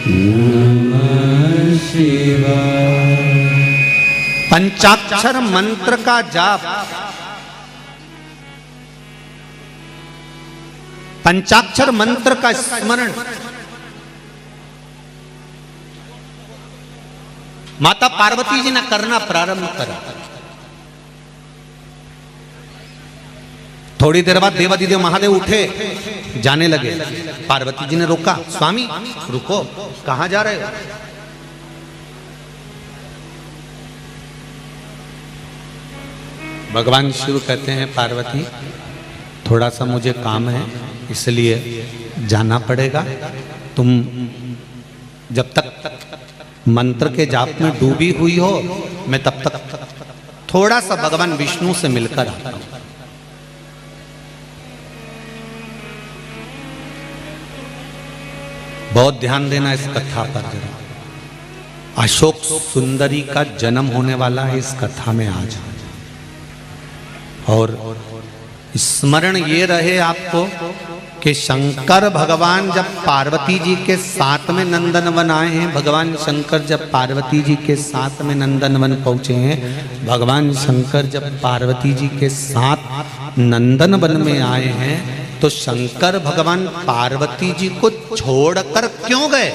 नमः शिवाय। पंचाक्षर मंत्र का जाप, पंचाक्षर मंत्र का स्मरण माता पार्वती जी ने करना प्रारंभ करा। थोड़ी देर बाद देवादिदेव महादेव उठे, जाने लगे। पार्वती जी ने रोका, स्वामी रुको, कहां जा रहे हो? भगवान शिव कहते हैं पार्वती थोड़ा सा मुझे काम है, इसलिए जाना पड़ेगा। तुम जब तक मंत्र के जाप में डूबी हुई हो, मैं तब तक थोड़ा सा भगवान विष्णु से मिलकर आता हूं। बहुत ध्यान देना इस कथा पर जरा। अशोक सुंदरी का जन्म होने वाला है इस कथा में आज। और स्मरण ये रहे आपको कि शंकर भगवान जब पार्वती जी के साथ में नंदनवन आए हैं, भगवान शंकर जब पार्वती जी के साथ में नंदनवन पहुंचे हैं, भगवान शंकर जब पार्वती जी के साथ नंदनवन में आए हैं, तो शंकर भगवान पार्वती जी को छोड़कर क्यों गए?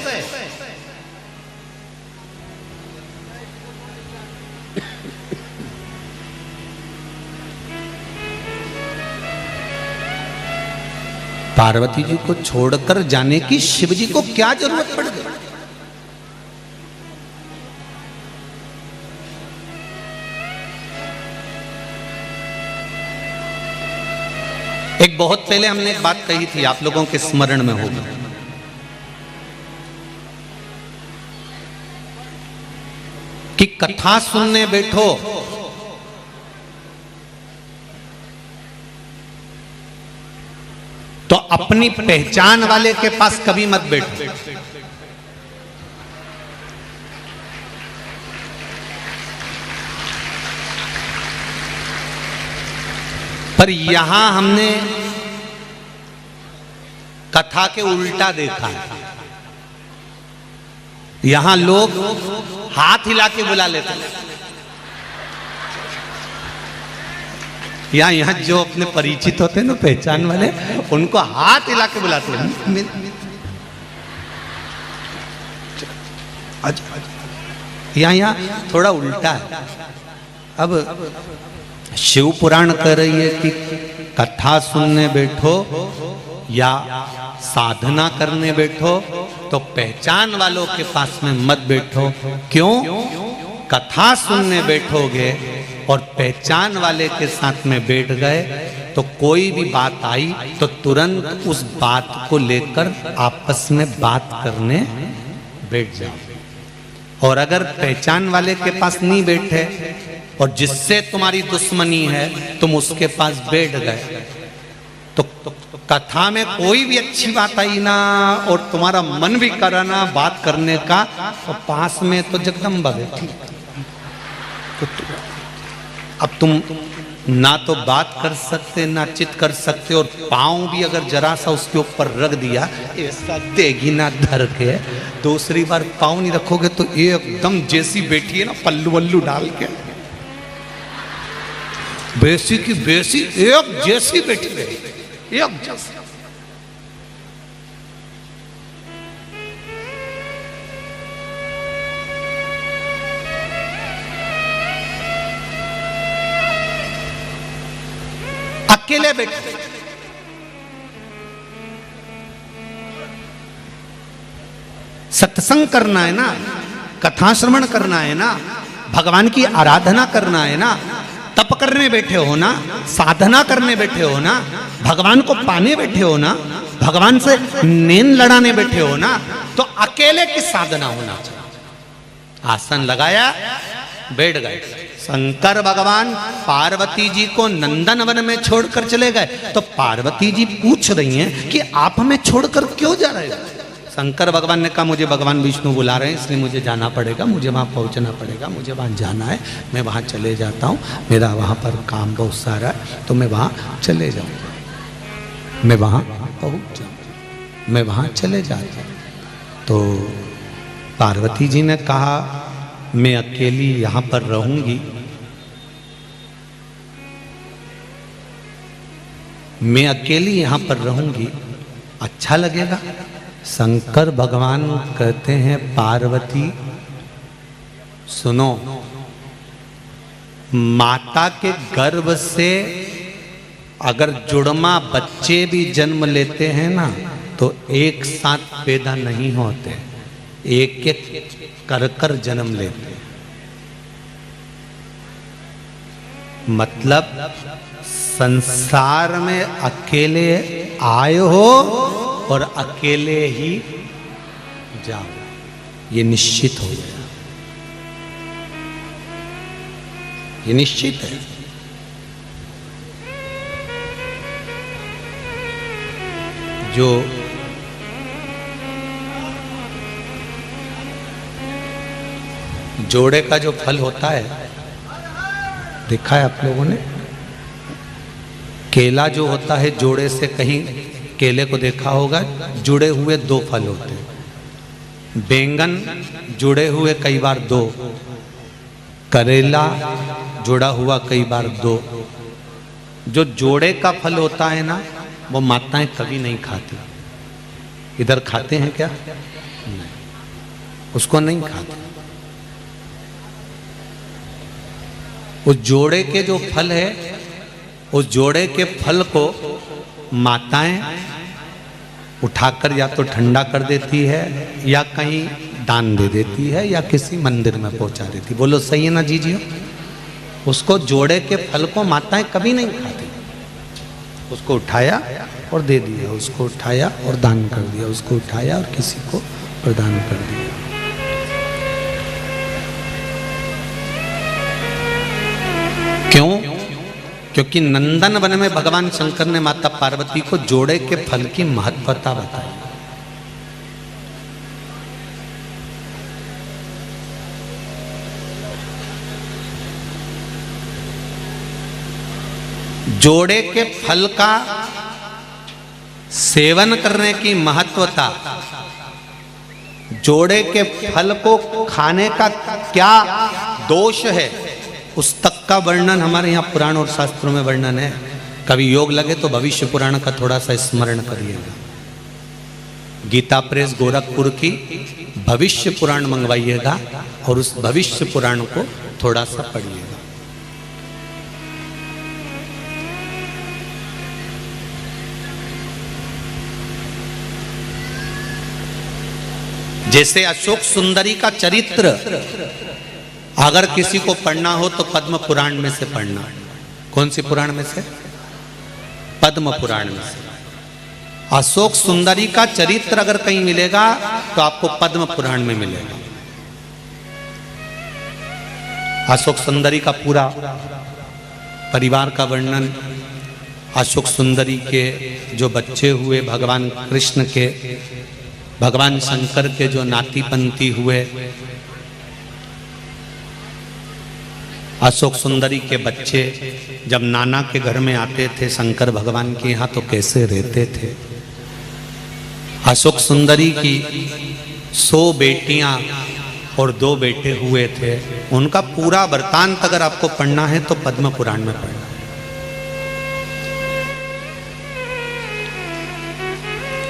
पार्वती जी को छोड़कर जाने की शिव जी को क्या जरूरत पड़ गई? एक बहुत पहले हमने एक बात कही थी, आप लोगों के स्मरण में होगा, कि कथा सुनने बैठो तो अपनी पहचान वाले के पास कभी मत बैठो। पर यहां हमने कथा के उल्टा देखा है। यहां लोग हाथ हिला के बुला लेते हैं। यहाँ जो अपने परिचित होते हैं ना, पहचान वाले, उनको हाथ हिला के बुलाते हैं। यहाँ थोड़ा उल्टा है। अब शिव पुराण कह रही है कि कथा सुनने बैठो या साधना करने बैठो तो पहचान वालों के पास में मत बैठो। क्यों? कथा सुनने बैठोगे और पहचान वाले के साथ में बैठ गए तो कोई भी बात आई तो तुरंत उस बात को लेकर आपस में बात करने बैठ जाओ। और अगर पहचान वाले के पास नहीं बैठे और जिससे तुम्हारी दुश्मनी है तुम उसके पास बैठ गए तो कथा में कोई भी अच्छी बात आई ना और तुम्हारा मन भी करा ना बात करने का, तो पास में तो जगदम्बा बैठी। तो अब तुम ना तो बात कर सकते ना चित कर सकते, और पाँव भी अगर जरा सा उसके ऊपर रख दिया ऐसा देगी ना धर के, दूसरी बार पाँव नहीं रखोगे तो एकदम जैसी बैठी है ना पल्लू वल्लू डाल के, बेसी की बेसी एक जैसी बैठी रही, एक जैसी। अकेले बैठे सत्संग करना है ना, कथा श्रवण करना है ना, भगवान की आराधना करना है ना, तप करने बैठे हो ना, साधना करने बैठे हो ना, भगवान को पाने बैठे हो ना, भगवान से नैन लड़ाने बैठे हो ना, तो अकेले की साधना होना चाहिए। आसन लगाया, बैठ गए। शंकर भगवान पार्वती जी को नंदनवन में छोड़कर चले गए तो पार्वती जी पूछ रही हैं कि आप हमें छोड़कर क्यों जा रहे हो? शंकर भगवान ने कहा मुझे भगवान विष्णु बुला रहे हैं इसलिए मुझे जाना पड़ेगा, मुझे वहाँ पहुँचना पड़ेगा, मुझे वहाँ जाना है, मैं वहाँ चले जाता हूँ, मेरा वहाँ पर काम बहुत सारा है तो मैं वहाँ चले जाऊँगा, मैं वहाँ पहुँच जाऊँ, मैं वहाँ चले जाता हूँ। तो पार्वती जी ने कहा मैं अकेली यहाँ पर रहूँगी, मैं अकेली यहाँ पर रहूँगी, अच्छा लगेगा? शंकर भगवान कहते हैं पार्वती सुनो, माता के गर्भ से अगर जुड़मा बच्चे भी जन्म लेते हैं ना तो एक साथ पैदा नहीं होते, एक एक कर कर जन्म लेते हैं। मतलब संसार में अकेले आए हो और अकेले ही जाओ, ये निश्चित हो गया, ये निश्चित है। जो जोड़े का जो फल होता है देखा है आप लोगों ने, केला जो होता है जोड़े से, कहीं केले को देखा होगा जुड़े हुए दो फल होते हैं, बैंगन जुड़े हुए कई बार दो, करेला जुड़ा हुआ कई बार दो। जो जोड़े का फल होता है ना वो माताएं कभी नहीं खाती। इधर खाते हैं क्या? नहीं, उसको नहीं खाते। उस जोड़े के जो फल है, उस जोड़े के फल को माताएं उठाकर या तो ठंडा कर देती है या कहीं दान दे देती है या किसी मंदिर में पहुंचा देती। बोलो सही है ना जी? उसको जोड़े के फल को माताएं कभी नहीं खाती, उसको उठाया और दे दिया, उसको उठाया और दान कर दिया, उसको उठाया और किसी को प्रदान कर दिया। क्यों? क्योंकि नंदन वन में भगवान शंकर ने माता पार्वती को जोड़े के फल की महत्वता बताई। जोड़े के फल का सेवन करने की महत्वता, जोड़े के फल को खाने का क्या दोष है, उस तक का वर्णन हमारे यहाँ पुराण और शास्त्रों में वर्णन है। कभी योग लगे तो भविष्य पुराण का थोड़ा सा स्मरण करिएगा। गीता प्रेस गोरखपुर की भविष्य पुराण मंगवाइएगा और उस भविष्य पुराण को थोड़ा सा पढ़िएगा। जैसे अशोक सुंदरी का चरित्र अगर किसी को पढ़ना हो तो पद्म पुराण में से पढ़ना। कौन सी पुराण में से? पद्म पुराण में से। अशोक सुंदरी का चरित्र अगर कहीं मिलेगा तो आपको पद्म पुराण में मिलेगा। अशोक सुंदरी का पूरा परिवार का वर्णन, अशोक सुंदरी के जो बच्चे हुए भगवान कृष्ण के, भगवान शंकर के जो नाती पंती हुए, अशोक सुंदरी के बच्चे जब नाना के घर में आते थे शंकर भगवान के यहाँ तो कैसे रहते थे। अशोक सुंदरी की 100 बेटियां और 2 बेटे हुए थे। उनका पूरा वृत्तांत अगर आपको पढ़ना है तो पद्म पुराण में पढ़ना।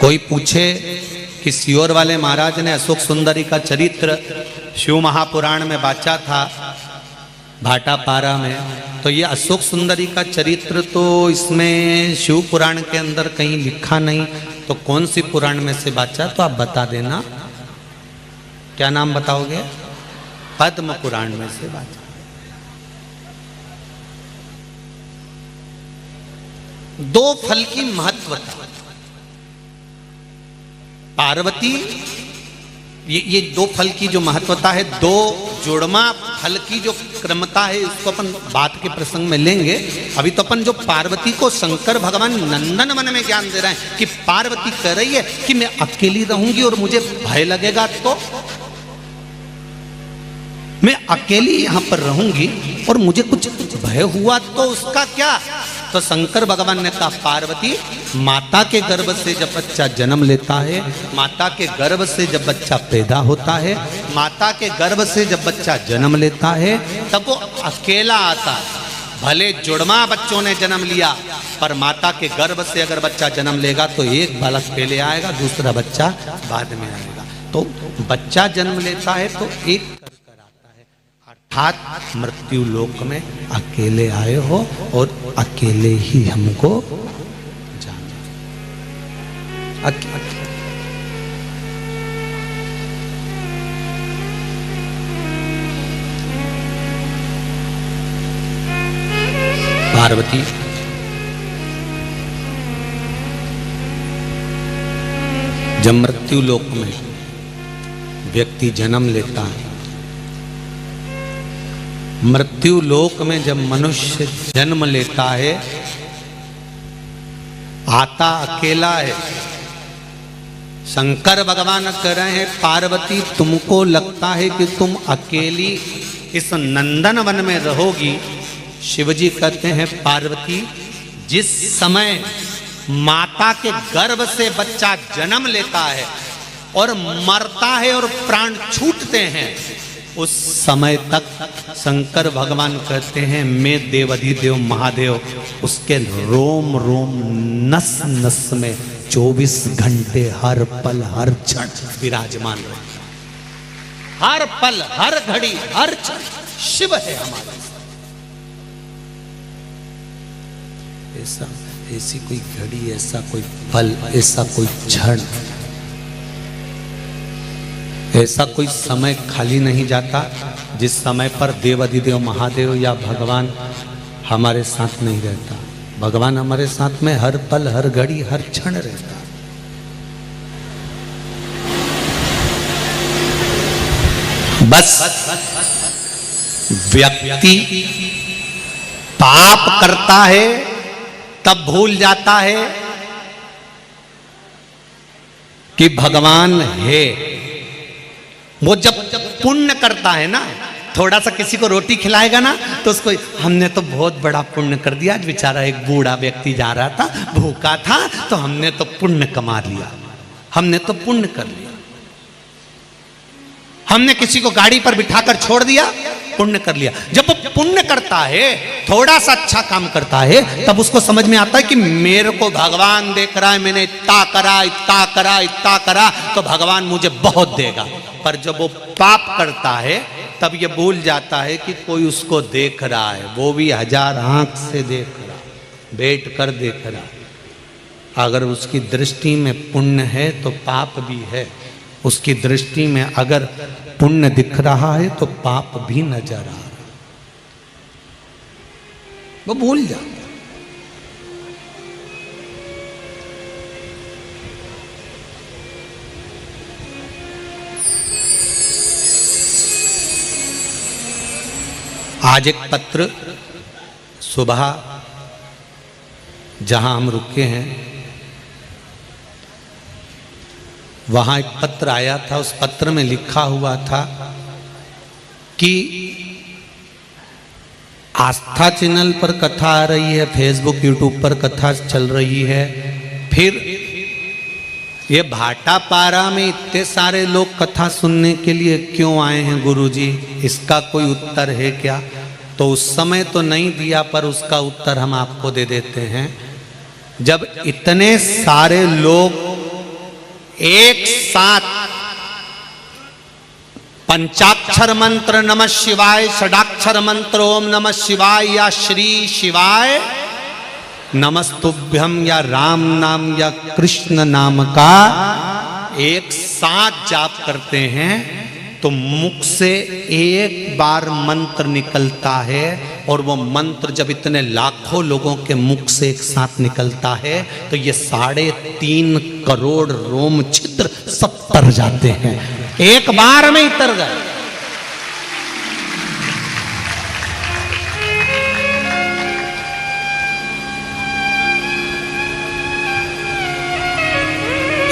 कोई पूछे कि सियोर वाले महाराज ने अशोक सुंदरी का चरित्र शिव महापुराण में बाचा था भाटापारा में, तो ये अशोक सुंदरी का चरित्र तो इसमें शिव पुराण के अंदर कहीं लिखा नहीं, तो कौन सी पुराण में से बाचा? तो आप बता देना। क्या नाम बताओगे? पद्म पुराण में से बाचा। दो फल की महत्वता। पार्वती, ये 2 फल की जो महत्वता है, 2 जुड़मा फल की जो क्रमता है, इसको अपन बात के प्रसंग में लेंगे। अभी तो अपन जो पार्वती को शंकर भगवान नंदन वन में ज्ञान दे रहे हैं कि पार्वती कह रही है कि मैं अकेली रहूंगी और मुझे भय लगेगा, तो मैं अकेली यहां पर रहूंगी और मुझे कुछ भय हुआ तो उसका क्या? तो शंकर भगवान ने कहा पार्वती, माता के गर्भ से जब बच्चा जन्म लेता है, माता के गर्भ से जब बच्चा पैदा होता है, माता के गर्भ से जब बच्चा जन्म लेता है तब वो अकेला आता है। भले जुड़वा बच्चों ने जन्म लिया, पर माता के गर्भ से अगर बच्चा जन्म लेगा तो एक बालक पहले आएगा, दूसरा बच्चा बाद में आएगा। तो बच्चा जन्म लेता है तो एक कर आता है, अर्थात मृत्यु लोक में अकेले आए हो और अकेले ही हमको जाना। पार्वती जब मृत्यु लोक में व्यक्ति जन्म लेता है, मृत्यु लोक में जब मनुष्य जन्म लेता है, आता अकेला है। शंकर भगवान कह रहे हैं पार्वती, तुमको लगता है कि तुम अकेली इस नंदन वन में रहोगी। शिवजी कहते हैं पार्वती, जिस समय माता के गर्भ से बच्चा जन्म लेता है और मरता है और प्राण छूटते हैं, उस समय तक शंकर भगवान कहते हैं मैं देवाधिदेव महादेव उसके रोम रोम नस नस में 24 घंटे हर पल हर क्षण विराजमान रहे। हर पल हर घड़ी हर क्षण शिव है हमारे। ऐसा ऐसी कोई घड़ी, ऐसा कोई पल, ऐसा कोई क्षण, ऐसा कोई समय खाली नहीं जाता जिस समय पर देवाधिदेव महादेव या भगवान हमारे साथ नहीं रहता। भगवान हमारे साथ में हर पल, हर घड़ी, हर क्षण रहता है। बस व्यक्ति पाप करता है तब भूल जाता है कि भगवान है। वो जब पुण्य करता है ना, थोड़ा सा किसी को रोटी खिलाएगा ना तो उसको हमने तो बहुत बड़ा पुण्य कर दिया। आज बेचारा एक बूढ़ा व्यक्ति जा रहा था, भूखा था, तो हमने तो पुण्य कमा लिया, हमने तो पुण्य कर लिया। हमने किसी को गाड़ी पर बिठाकर छोड़ दिया, पुण्य कर लिया। जब वो पुण्य करता है, थोड़ा सा अच्छा काम करता है, तब उसको समझ में आता है कि मेरे को भगवान देख रहा है, मैंने इतना करा, इतना करा, इतना करा, तो भगवान मुझे बहुत देगा। पर जब वो पाप करता है तब ये भूल जाता है कि कोई उसको देख रहा है, वो भी 1000 आंख से देख रहा, बैठ कर देख रहा। अगर उसकी दृष्टि में पुण्य है तो पाप भी है, उसकी दृष्टि में अगर पुण्य दिख रहा है तो पाप भी नजर आ रहा, वो भूल जाता। आज एक पत्र सुबह जहां हम रुके हैं वहां एक पत्र आया था। उस पत्र में लिखा हुआ था कि आस्था चैनल पर कथा आ रही है, फेसबुक यूट्यूब पर कथा चल रही है, फिर ये भाटापारा में इतने सारे लोग कथा सुनने के लिए क्यों आए हैं गुरुजी, इसका कोई उत्तर है क्या? तो उस समय तो नहीं दिया, पर उसका उत्तर हम आपको दे देते हैं। जब इतने सारे लोग एक साथ पंचाक्षर मंत्र नमः शिवाय, षडाक्षर मंत्र ओम नमः शिवाय या श्री शिवाय नमस्तुभ्यम या राम नाम या कृष्ण नाम का एक साथ जाप करते हैं तो मुख से एक बार मंत्र निकलता है, और वो मंत्र जब इतने लाखों लोगों के मुख से एक साथ निकलता है तो ये 3.5 करोड़ रोम छिद्र सब तर जाते हैं, एक बार में ही तर गए।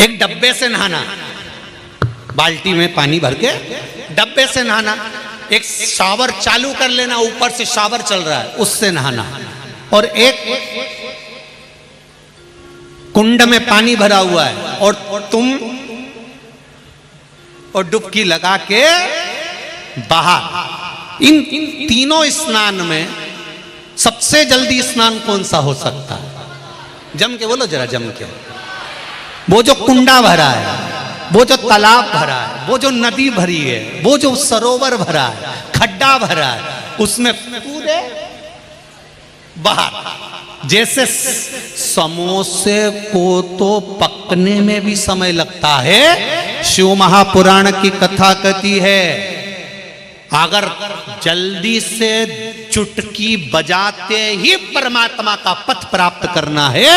एक डब्बे से नहाना, बाल्टी में पानी भर के डब्बे से नहाना, एक शावर चालू कर लेना, ऊपर से शावर चल रहा है उससे नहाना, और एक कुंड में पानी भरा हुआ है और तुम और डुबकी लगा के बाहर। इन तीनों स्नान में सबसे जल्दी स्नान कौन सा हो सकता है? जम के बोलो जरा, जम के। वो जो कुंडा भरा है, वो जो तालाब भरा है, वो जो नदी भरी है, वो जो सरोवर भरा है, खड्डा भरा है, उसमें पूरे बाहर। जैसे समोसे को तो पकने में भी समय लगता है, शिव महापुराण की कथा कहती है अगर जल्दी से चुटकी बजाते ही परमात्मा का पथ प्राप्त करना है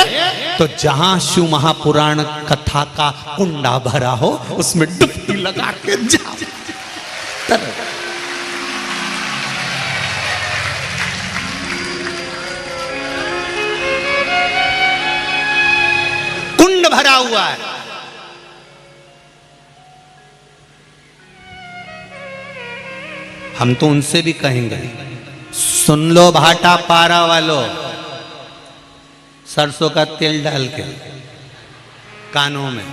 तो जहां शिव महापुराण कथा का कुंडा भरा हो उसमें डुबकी लगा के जाओ। कुंड भरा हुआ है, हम तो उनसे भी कहेंगे सुन लो भाटा पारा वालों, सरसों का तेल डाल के कानों में।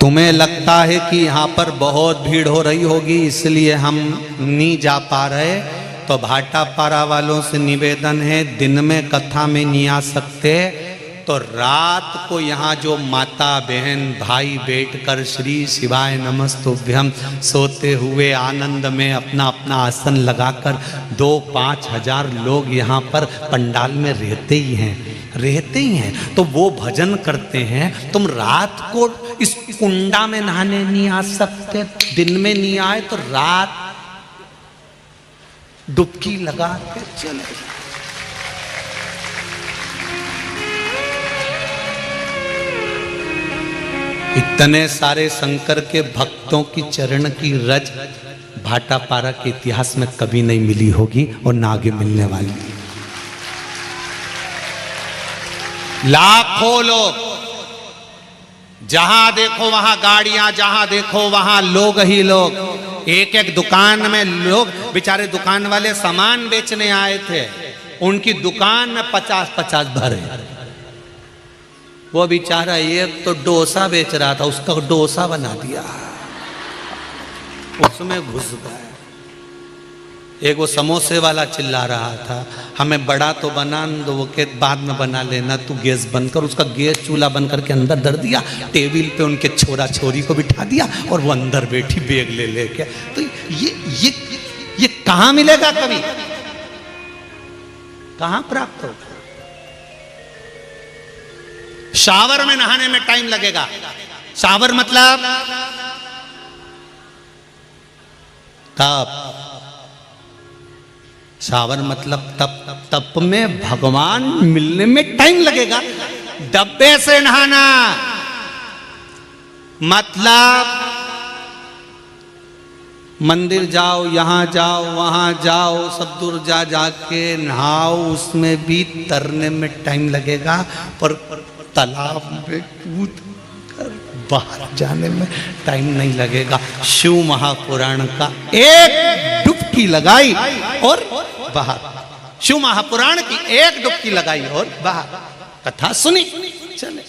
तुम्हें लगता है कि यहाँ पर बहुत भीड़ हो रही होगी इसलिए हम नहीं जा पा रहे, तो भाटा पारा वालों से निवेदन है दिन में कथा में नहीं आ सकते तो रात को यहाँ जो माता बहन भाई बैठकर श्री शिवाय नमस्तुभ्यम सोते हुए आनंद में अपना अपना आसन लगाकर 2-5 हजार लोग यहाँ पर पंडाल में रहते ही हैं तो वो भजन करते हैं। तुम रात को इस कुंडा में नहाने नहीं आ सकते, दिन में नहीं आए तो रात डुबकी लगा के चले। इतने सारे शंकर के भक्तों की चरण की रज भाटापारा के इतिहास में कभी नहीं मिली होगी और ना आगे मिलने वाली। लाखों लोग, जहां देखो वहां गाड़ियां, जहां देखो वहां लोग ही लोग। एक एक दुकान में लोग, बेचारे दुकान वाले सामान बेचने आए थे, उनकी दुकान में 50-50 भरे। वो बेचारा एक तो डोसा बेच रहा था, उसका डोसा बना दिया, उसमें घुस गए। एक वो समोसे वाला चिल्ला रहा था, हमें बड़ा तो बना दो, वो के बाद में बना लेना, तू गैस बंद कर। उसका गैस चूल्हा बंद करके अंदर धर दिया, टेबल पे उनके छोरा छोरी को बिठा दिया और वो अंदर बैठी बैग ले लेके। तो ये कहां मिलेगा, कभी कहां प्राप्त होगा? शावर में नहाने में टाइम लगेगा। शावर मतलब तप, शावर मतलब तप। तप में भगवान मिलने में टाइम लगेगा। डब्बे से नहाना मतलब मंदिर जाओ, यहां जाओ, वहां जाओ, सब दूर जा जाके नहाओ, उसमें भी तरने में टाइम लगेगा। पर तालाब में कूद कर बाहर जाने में टाइम नहीं लगेगा। शिव महापुराण का एक डुबकी लगाई और बाहर। शिव महापुराण की एक डुबकी लगाई और बाहर। कथा सुनी, चले।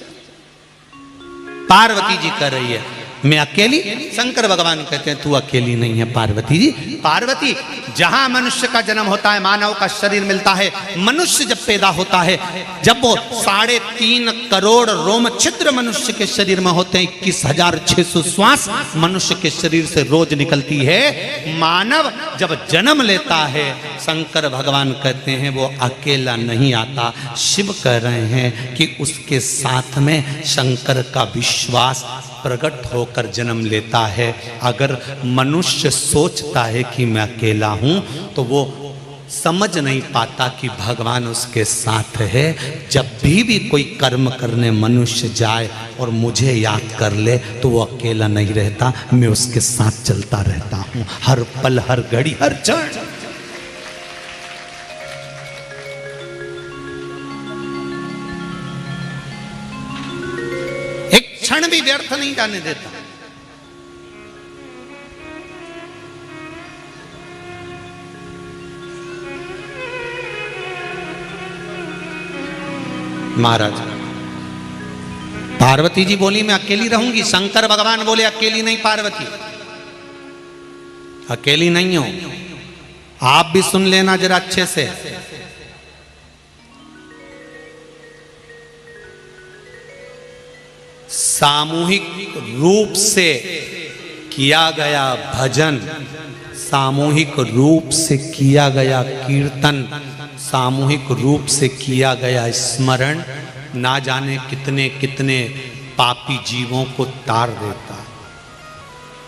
पार्वती जी कह रही है मैं अकेली। शंकर भगवान कहते हैं तू अकेली नहीं है पार्वती जी। पार्वती, जहां मनुष्य का जन्म होता है, मानव का शरीर मिलता है, मनुष्य जब पैदा होता है, जब वो 3.5 करोड़ रोम छिद्र मनुष्य के शरीर में होते हैं, 21,600 श्वास मनुष्य के शरीर से रोज निकलती है। मानव जब जन्म लेता है, शंकर भगवान कहते हैं वो अकेला नहीं आता। शिव कह रहे हैं कि उसके साथ में शंकर का विश्वास प्रकट होकर जन्म लेता है। अगर मनुष्य सोचता है कि मैं अकेला हूं, तो वो समझ नहीं पाता कि भगवान उसके साथ है। जब भी कोई कर्म करने मनुष्य जाए और मुझे याद कर ले, तो वो अकेला नहीं रहता, मैं उसके साथ चलता रहता हूं, हर पल, हर घड़ी, हर क्षण। क्षण भी व्यर्थ नहीं जाने देता। महाराज, पार्वती जी बोली मैं अकेली रहूंगी। शंकर भगवान बोले अकेली नहीं पार्वती, अकेली नहीं हो। आप भी सुन लेना जरा अच्छे से। सामूहिक रूप से किया गया भजन, सामूहिक रूप से किया गया कीर्तन, सामूहिक रूप से किया गया स्मरण ना जाने कितने कितने पापी जीवों को तार देता।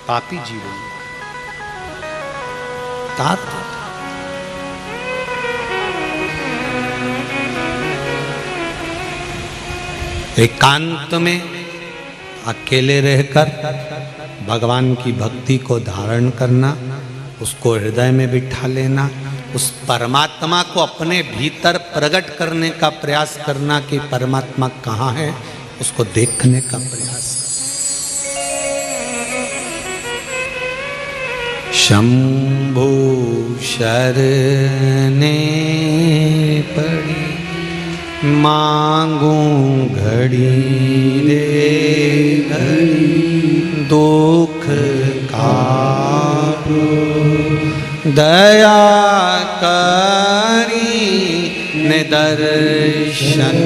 पापी जीवों तार देता। एकांत में अकेले रहकर भगवान की भक्ति को धारण करना, उसको हृदय में बिठा लेना, उस परमात्मा को अपने भीतर प्रकट करने का प्रयास करना कि परमात्मा कहाँ है, उसको देखने का प्रयास। शंभु शरणे पड़ी मांगूं घड़ी रे घड़ी, दुख काटो दया करी निदर्शन।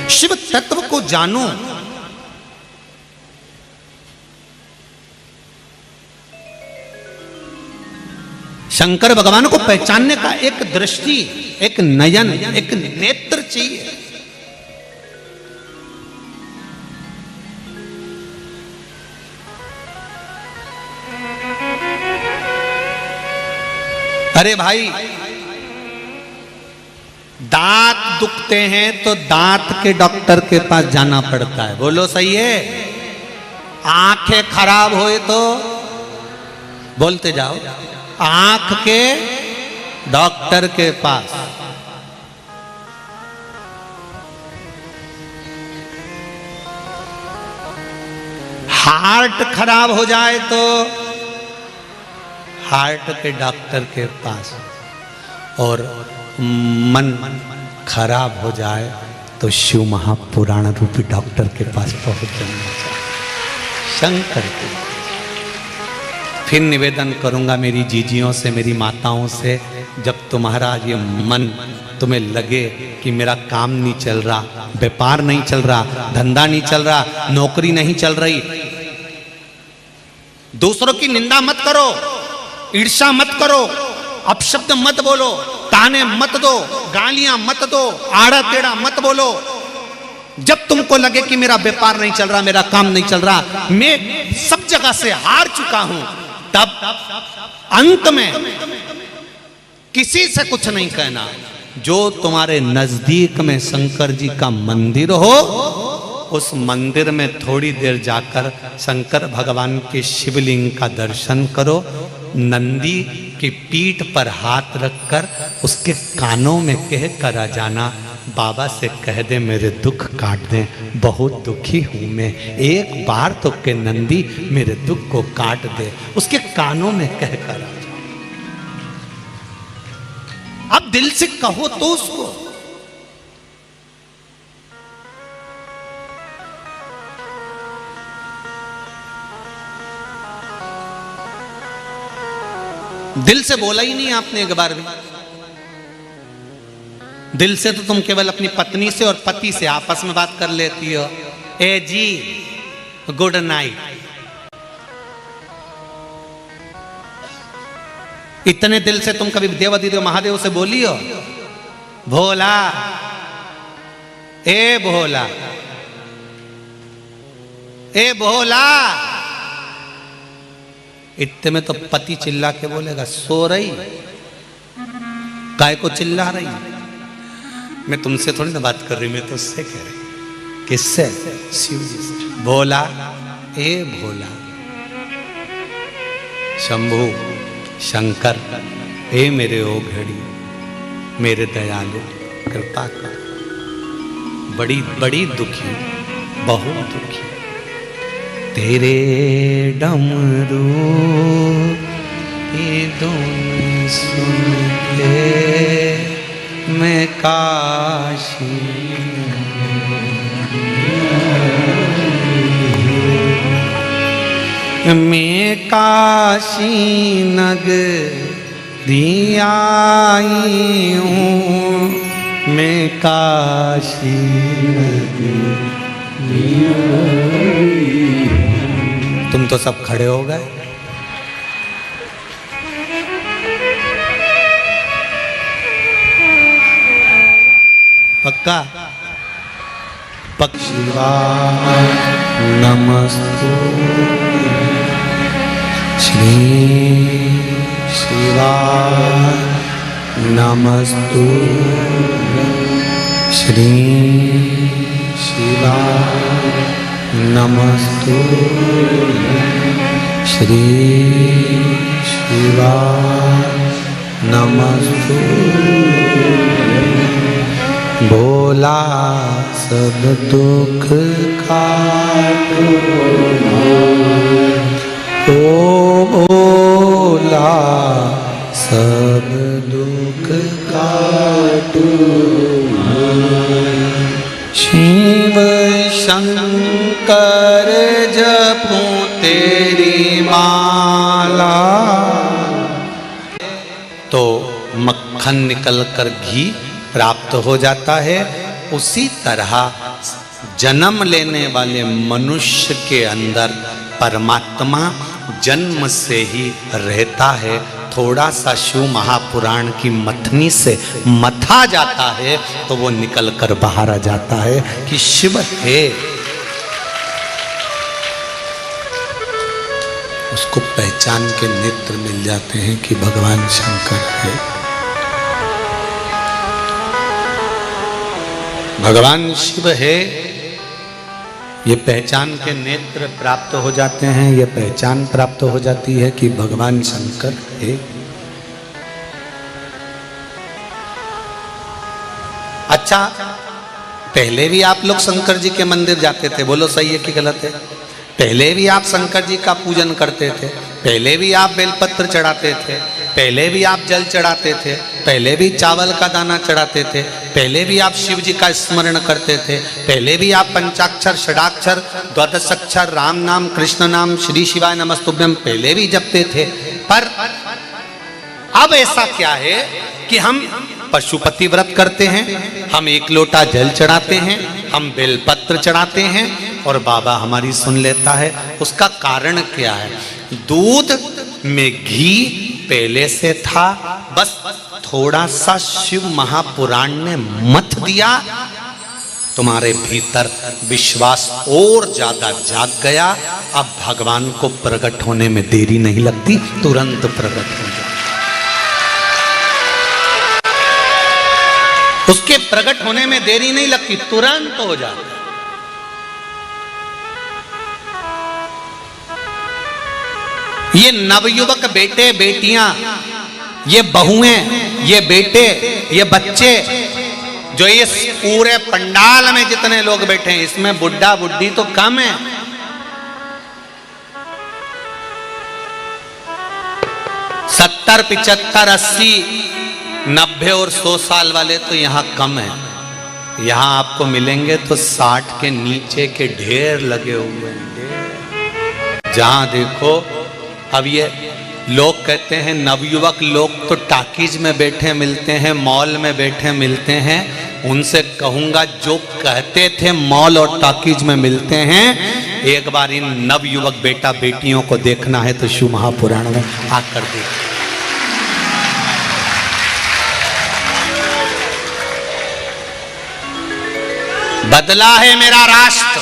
शिव तत्व को जानो। शंकर भगवान को पहचानने का एक दृष्टि, एक नयन, एक नेत्र चाहिए। अरे भाई, दांत दुखते हैं तो दांत के डॉक्टर के पास जाना पड़ता है, बोलो सही है। आंखें खराब होए तो बोलते जाओ, आंख के डॉक्टर के पास। हार्ट खराब हो जाए तो हार्ट के डॉक्टर के पास, और मन खराब हो जाए तो शिव महापुराण रूपी डॉक्टर के पास पहुंच जाना चाहिए, शंकर के। फिर निवेदन करूंगा मेरी जीजियों से, मेरी माताओं से, जब तुम्हारा ये मन तुम्हें लगे कि मेरा काम नहीं चल रहा, व्यापार नहीं चल रहा, धंधा नहीं चल रहा, नौकरी नहीं चल रही, दूसरों की निंदा मत करो, ईर्ष्या मत करो, अपशब्द मत बोलो, ताने मत दो, गालियां मत दो, आड़ा टेढ़ा मत बोलो। जब तुमको लगे कि मेरा व्यापार नहीं चल रहा, मेरा काम नहीं चल रहा, मैं सब जगह से हार चुका हूं, तब अंत में किसी से कुछ नहीं कहना। जो तुम्हारे नजदीक में शंकर जी का मंदिर हो, उस मंदिर में थोड़ी देर जाकर शंकर भगवान के शिवलिंग का दर्शन करो, नंदी की पीठ पर हाथ रखकर उसके कानों में कह कर आ जाना, बाबा से कह दे मेरे दुख काट दे, बहुत दुखी हूं मैं, एक बार तो के नंदी मेरे दुख को काट दे, उसके कानों में कह कर आ जाओ। अब दिल से कहो तो उसको। दिल से बोला ही नहीं आपने एक बार भी। दिल से तो तुम केवल अपनी पत्नी से और पति से आपस में बात कर लेती हो, ए जी गुड नाइट। इतने दिल से तुम कभी देवाधिदेव महादेव से बोली हो, भोला ए भोला, ए भोला। इतने में तो पति चिल्ला के बोलेगा, सो रही, काय को चिल्ला रही? मैं तुमसे थोड़ी ना बात कर रही, मैं तो उससे कह रही। किससे? शिव जी से। भोला ए भोला, शंभू शंकर, ए मेरे ओ घड़ी, मेरे दयालु कृपा कर, बड़ी बड़ी दुखी, बहुत दुखी, तेरे डमरू की धुन सुन के मैं काशी, मैं काशी नगरी आई हूँ, मैं काशी नगरी आई हूँ। तुम तो सब खड़े हो गए। पक्का? शिवाय नमस्तु, श्री शिवाय नमस्तु, श्री शिवाय नमस्तु, श्री शिवाय नमस्तु। भोला सब दुख काटो, ओ भोला सब दुख काटो, शिव शंकर जपूं तेरी माला। तो मक्खन निकलकर घी प्राप्त हो जाता है। उसी तरह जन्म लेने वाले मनुष्य के अंदर परमात्मा जन्म से ही रहता है। थोड़ा सा शिव महापुराण की मथनी से मथा जाता है तो वो निकल कर बाहर आ जाता है कि शिव है। उसको पहचान के नेत्र मिल जाते हैं कि भगवान शंकर है। भगवान शिव है, ये पहचान के नेत्र प्राप्त हो जाते हैं, ये पहचान प्राप्त हो जाती है कि भगवान शंकर है। अच्छा, पहले भी आप लोग शंकर जी के मंदिर जाते थे, बोलो सही है कि गलत है? पहले भी आप शंकर जी का पूजन करते थे, पहले भी आप बेलपत्र चढ़ाते थे, पहले भी आप जल चढ़ाते थे, पहले भी चावल का दाना चढ़ाते थे, पहले भी आप शिव जी का स्मरण करते थे, पहले भी आप पंचाक्षर, षडाक्षर, द्वादशाक्षर, राम नाम, कृष्ण नाम, श्री शिवाय नमस्तुभ्यम पहले भी जपते थे। पर अब ऐसा क्या है कि हम पशुपति व्रत करते हैं, हम एक लोटा जल चढ़ाते हैं, हम बेलपत्र चढ़ाते हैं और बाबा हमारी सुन लेता है। उसका कारण क्या है? दूध में घी पहले से था, बस थोड़ा सा शिव महापुराण ने मत दिया, तुम्हारे भीतर विश्वास और ज्यादा जाग गया। अब भगवान को प्रकट होने में देरी नहीं लगती, तुरंत प्रकट हो जाए। उसके प्रकट होने में देरी नहीं लगती, तुरंत हो जाता। ये नवयुवक बेटे बेटियां, ये बहुएं, ये बेटे, ये बच्चे, जो इस पूरे पंडाल में जितने लोग बैठे हैं, इसमें बुढ़ा बुढ़ी तो कम है। सत्तर, 75, 80, 90 और 100 साल वाले तो यहाँ कम है। यहाँ आपको मिलेंगे तो 60 के नीचे के ढेर लगे हुए हैं, जहां देखो। अब ये लोग कहते हैं नवयुवक लोग तो टाकीज में बैठे मिलते हैं, मॉल में बैठे मिलते हैं। उनसे कहूंगा जो कहते थे मॉल और टाकीज में मिलते हैं, एक बार इन नवयुवक बेटा बेटियों को देखना है तो शिव महापुराण में आकर देख। बदला है मेरा राष्ट्र।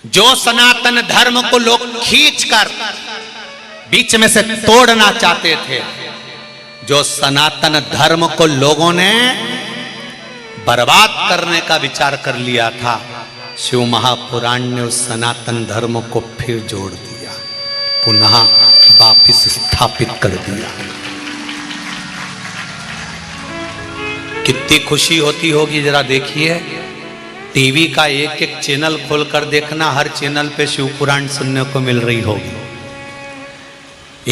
जो सनातन धर्म को लोग खींचकर बीच में से तोड़ना चाहते थे, जो सनातन धर्म को लोगों ने बर्बाद करने का विचार कर लिया था, शिव महापुराण ने उस सनातन धर्म को फिर जोड़ दिया, पुनः वापिस स्थापित कर दिया। कितनी खुशी होती होगी, जरा देखिए। टीवी का एक एक चैनल खोलकर देखना, हर चैनल पे शिव पुराण सुनने को मिल रही होगी।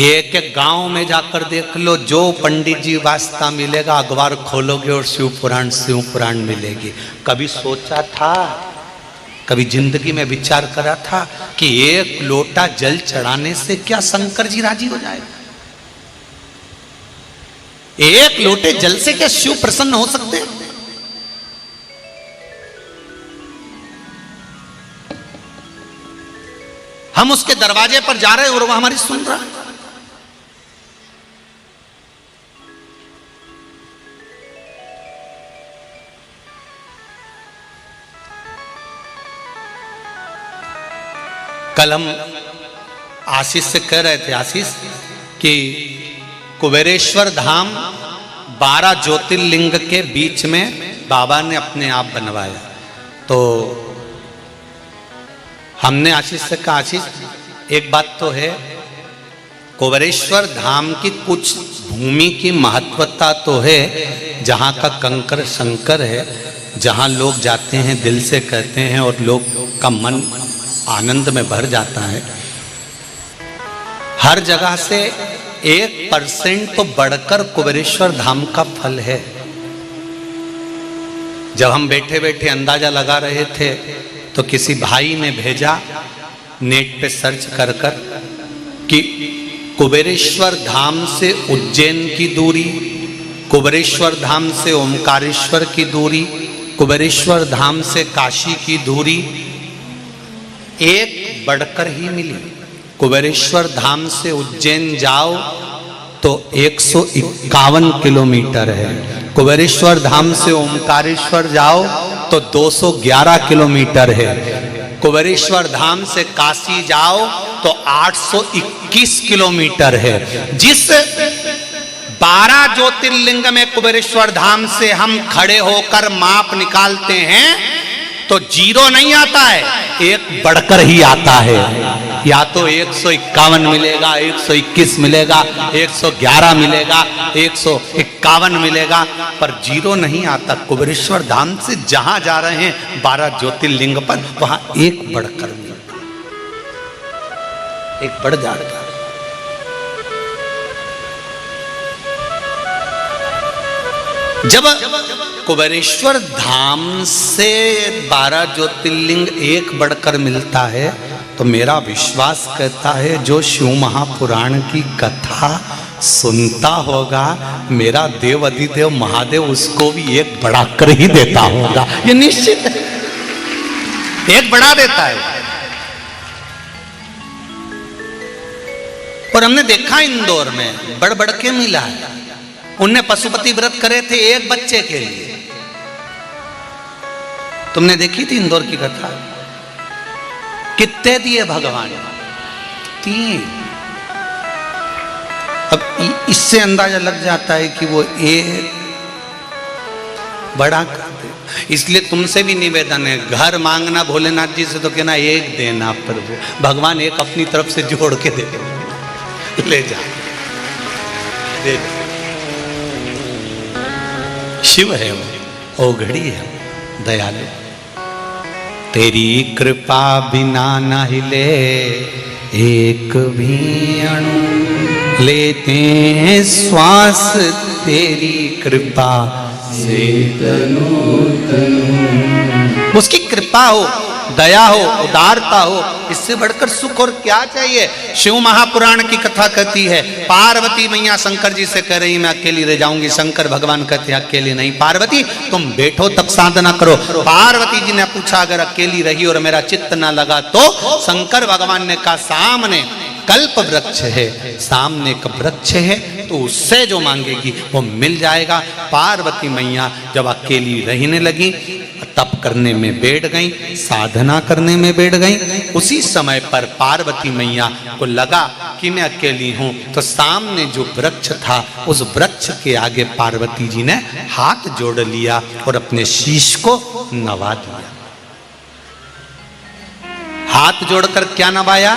एक एक गांव में जाकर देख लो, जो पंडित जी वास्ता मिलेगा, अखबार खोलोगे और शिव पुराण मिलेगी। कभी सोचा था, कभी जिंदगी में विचार करा था कि एक लोटा जल चढ़ाने से क्या शंकर जी राजी हो जाएगा? एक लोटे जल से क्या शिव प्रसन्न हो सकते हैं? हम उसके दरवाजे पर जा रहे हैं और वह हमारी सुन रहा है। कल हम आशीष से कह रहे थे, आशीष कि कुबेरेश्वर धाम 12 ज्योतिर्लिंग के बीच में बाबा ने अपने आप बनवाया। तो हमने आशीष से कहा, आशीष एक बात तो है, कुबेरेश्वर धाम की कुछ भूमि की महत्वता तो है, जहाँ का कंकर शंकर है, जहाँ लोग जाते हैं दिल से कहते हैं और लोग का मन आनंद में भर जाता है। हर जगह से 1% तो बढ़कर कुबेरेश्वर धाम का फल है। जब हम बैठे बैठे अंदाजा लगा रहे थे तो किसी भाई ने भेजा नेट पे सर्च कर कि कुबेरेश्वर धाम से उज्जैन की दूरी, कुबेरेश्वर धाम से ओमकारेश्वर की दूरी, कुबेरेश्वर धाम से काशी की दूरी एक बढ़कर ही मिली। कुबेरेश्वर धाम से उज्जैन जाओ तो 151 किलोमीटर है। कुबेरेश्वर धाम से ओमकारेश्वर जाओ तो 211 किलोमीटर है। कुबेरेश्वर धाम से काशी जाओ तो 821 किलोमीटर है। जिस 12 ज्योतिर्लिंग में कुबेरेश्वर धाम से हम खड़े होकर माप निकालते हैं तो 0 नहीं आता है, एक बढ़कर ही आता है। या तो 151 मिलेगा, 121 मिलेगा, 111 मिलेगा, 151 मिलेगा, पर 0 नहीं आता। कुबेरेश्वर धाम से जहां जा रहे हैं 12 ज्योतिर्लिंग पर, वहां एक बढ़कर मिलता, एक बढ़ जाता। जब कुबेरेश्वर धाम से 12 ज्योतिर्लिंग एक बढ़कर मिलता है तो मेरा विश्वास कहता है जो शिव महापुराण की कथा सुनता होगा, मेरा देव अधिदेव महादेव उसको भी एक बढ़ाकर ही देता होगा, ये निश्चित है, एक बढ़ा देता है। और हमने देखा इंदौर में बढ़ बढ़ के मिला है। उनने पशुपति व्रत करे थे एक बच्चे के लिए, तुमने देखी थी इंदौर की कथा? कितने दिए भगवान? 3। अब इससे अंदाजा लग जाता है कि वो एक बड़ा कर दे। इसलिए तुमसे भी निवेदन है, घर मांगना भोलेनाथ जी से तो कहना एक देना प्रभु, भगवान एक अपनी तरफ से जोड़ के दे, ले जा, दे। शिव है वो, ओघड़ी है, दयालु। तेरी कृपा बिना न हिले एक भी अणु, लेते हैं श्वास तेरी कृपा से तनु तनु। उसकी कृपा हो, दया हो, उदारता हो, इससे बढ़कर सुख और क्या चाहिए? शिव महापुराण की कथा कहती है पार्वती मैया शंकर जी से कह रही मैं अकेली रह जाऊंगी। शंकर भगवान कहते हैं अकेली नहीं पार्वती, तुम बैठो तब साधना करो। पार्वती जी ने पूछा अगर अकेली रही और मेरा चित्त ना लगा तो? शंकर भगवान ने कहा सामने कल्प वृक्ष है, सामने का वृक्ष है, तो उससे जो मांगेगी वो मिल जाएगा। पार्वती मैया जब अकेली रहने लगी, तप करने में बैठ गई, साधना करने में बैठ गई। उसी समय पर पार्वती मैया को लगा कि मैं अकेली हूं, तो सामने जो वृक्ष था उस वृक्ष के आगे पार्वती जी ने हाथ जोड़ लिया और अपने शीश को नवा दिया। हाथ जोड़कर क्या नवाया?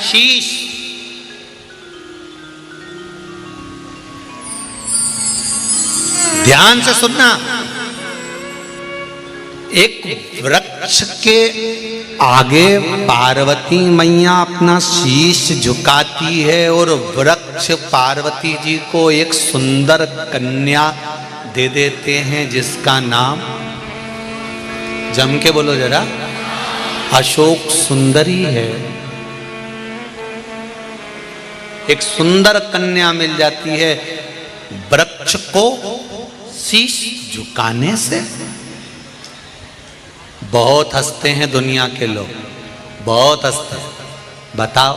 शीश। ध्यान से सुनना, एक वृक्ष के आगे पार्वती मैया अपना शीश झुकाती है और वृक्ष पार्वती जी को एक सुंदर कन्या दे देते हैं जिसका नाम, जम के बोलो जरा, अशोक सुंदरी है। एक सुंदर कन्या मिल जाती है वृक्ष को शीश झुकाने से। बहुत हंसते हैं दुनिया के लोग, बहुत हंसते हैं। बताओ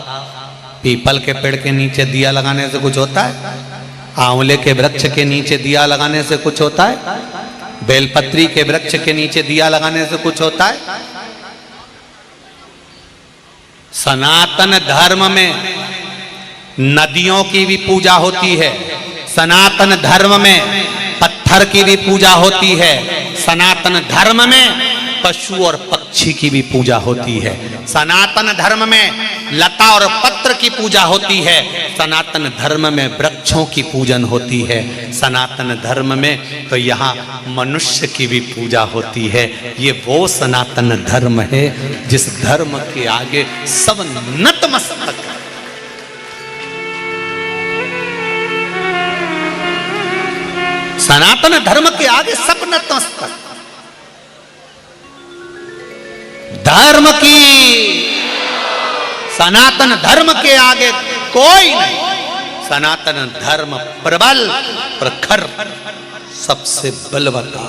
पीपल के पेड़ के नीचे दिया लगाने से कुछ होता है? आंवले के वृक्ष के नीचे दिया लगाने से कुछ होता है? बेलपत्री के वृक्ष के नीचे दिया लगाने से कुछ होता है? सनातन धर्म में नदियों की भी पूजा होती है, सनातन धर्म में पत्थर की भी पूजा होती है, सनातन धर्म में पशु और पक्षी की भी पूजा होती है, सनातन धर्म में लता और पत्र की पूजा होती है, सनातन धर्म में वृक्षों की पूजन होती है, सनातन धर्म में तो यहाँ मनुष्य की भी पूजा होती है। ये वो सनातन धर्म है जिस धर्म के आगे सब नतमस्तक है। सनातन धर्म के आगे सब नतमस्तक। धर्म की, सनातन धर्म के आगे कोई नहीं। सनातन धर्म प्रबल प्रखर, सबसे बलवता।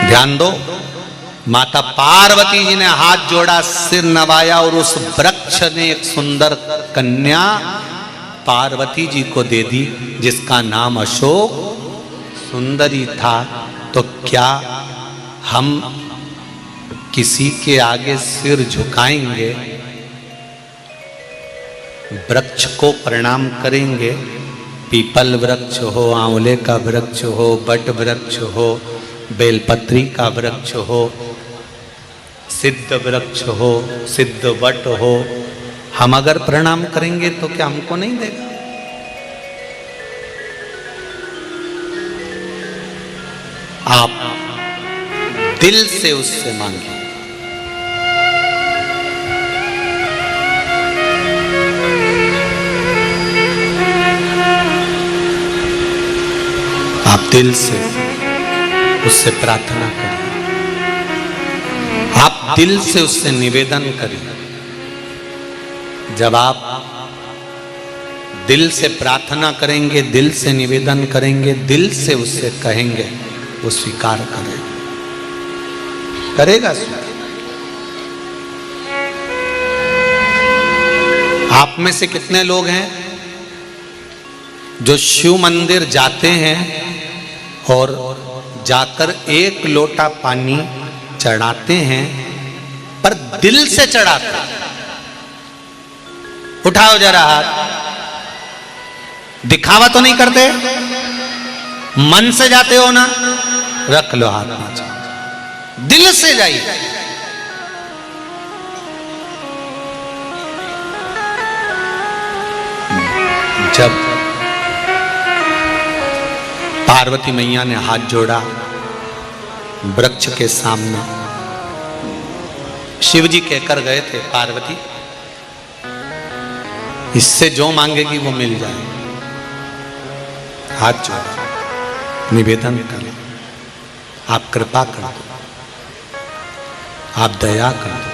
ध्यान दो, माता पार्वती जी ने हाथ जोड़ा, सिर नवाया और उस वृक्ष ने एक सुंदर कन्या पार्वती जी को दे दी जिसका नाम अशोक सुंदरी था। तो क्या किसी के आगे सिर झुकाएंगे, वृक्ष को प्रणाम करेंगे, पीपल वृक्ष हो, आंवले का वृक्ष हो, बट वृक्ष हो, बेलपत्री का वृक्ष हो, सिद्ध वृक्ष हो, सिद्ध वट हो, हम अगर प्रणाम करेंगे तो क्या हमको नहीं देगा? आप दिल से उससे मांगिए। आप दिल से उससे प्रार्थना करिए, आप दिल से उससे निवेदन करिए। जब आप दिल से प्रार्थना करेंगे, दिल से निवेदन करेंगे, दिल से उससे कहेंगे, वो स्वीकार करेगा स्वीकार। आप में से कितने लोग हैं जो शिव मंदिर जाते हैं और जाकर एक लोटा पानी चढ़ाते हैं, पर दिल से चढ़ाते हैं? उठाओ जरा हाथ। दिखावा तो नहीं करते? मन से जाते हो ना? रख लो हाथ नीचे, दिल से जाइए। जब पार्वती मैया ने हाथ जोड़ा वृक्ष के सामने, शिव जी कहकर गए थे, पार्वती इससे जो मांगेगी वो मिल जाएगी। हाथ जोड़ा, निवेदन करें, आप कृपा कर दो, आप दया कर दो।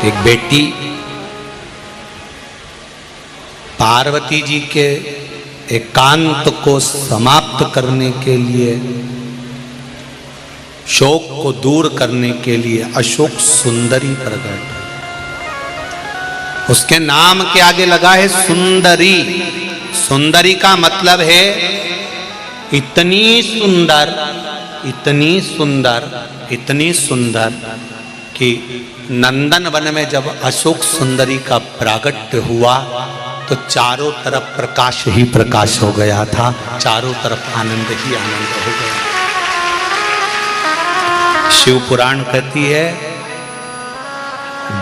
एक बेटी पार्वती जी के एकांत को समाप्त करने के लिए, शोक को दूर करने के लिए अशोक सुंदरी प्रकट। उसके नाम के आगे लगा है सुंदरी। सुंदरी का मतलब है इतनी सुंदर, इतनी सुंदर, इतनी सुंदर कि नंदन वन में जब अशोक सुंदरी का प्रागट्य हुआ तो चारों तरफ प्रकाश ही प्रकाश हो गया था, चारों तरफ आनंद ही आनंद हो गया। शिव पुराण कहती है,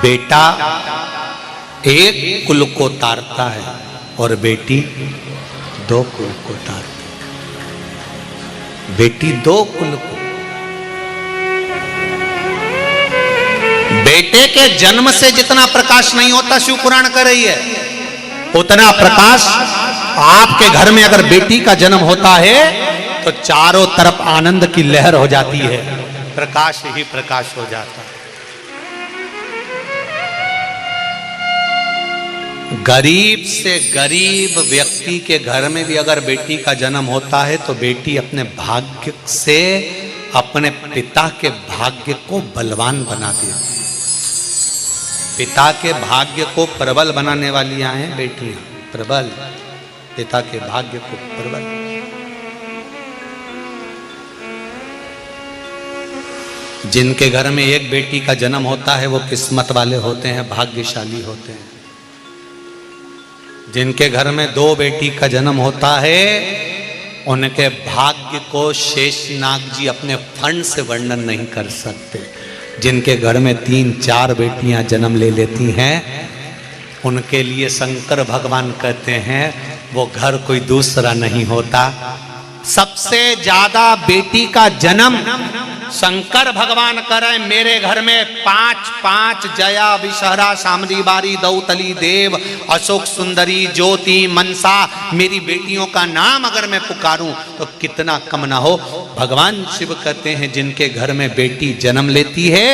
बेटा एक कुल को तारता है और बेटी दो कुल को तारती है। बेटी दो कुल को। बेटे के जन्म से जितना प्रकाश नहीं होता, शिव पुराण कर रही है, उतना प्रकाश आपके घर में अगर बेटी का जन्म होता है तो चारों तरफ आनंद की लहर हो जाती है, प्रकाश ही प्रकाश हो जाता है। गरीब से गरीब व्यक्ति के घर में भी अगर बेटी का जन्म होता है तो बेटी अपने भाग्य से अपने पिता के भाग्य को बलवान बना देती है। पिता के भाग्य को प्रबल बनाने वाली हैं बेटियां, प्रबल, पिता के भाग्य को प्रबल। जिनके घर में एक बेटी का जन्म होता है वो किस्मत वाले होते हैं, भाग्यशाली होते हैं। जिनके घर में दो बेटी का जन्म होता है उनके भाग्य को शेषनाग जी अपने फंड से वर्णन नहीं कर सकते। जिनके घर में 3-4 बेटियां जन्म ले लेती हैं उनके लिए शंकर भगवान कहते हैं वो घर कोई दूसरा नहीं होता। सबसे ज्यादा बेटी का जन्म शंकर भगवान करें। मेरे घर में 5 जया, विषहरा, सामरी बारी, दौतली, देव, अशोक सुंदरी, ज्योति, मनसा, मेरी बेटियों का नाम अगर मैं पुकारूं तो कितना कम ना हो। भगवान शिव कहते हैं जिनके घर में बेटी जन्म लेती है,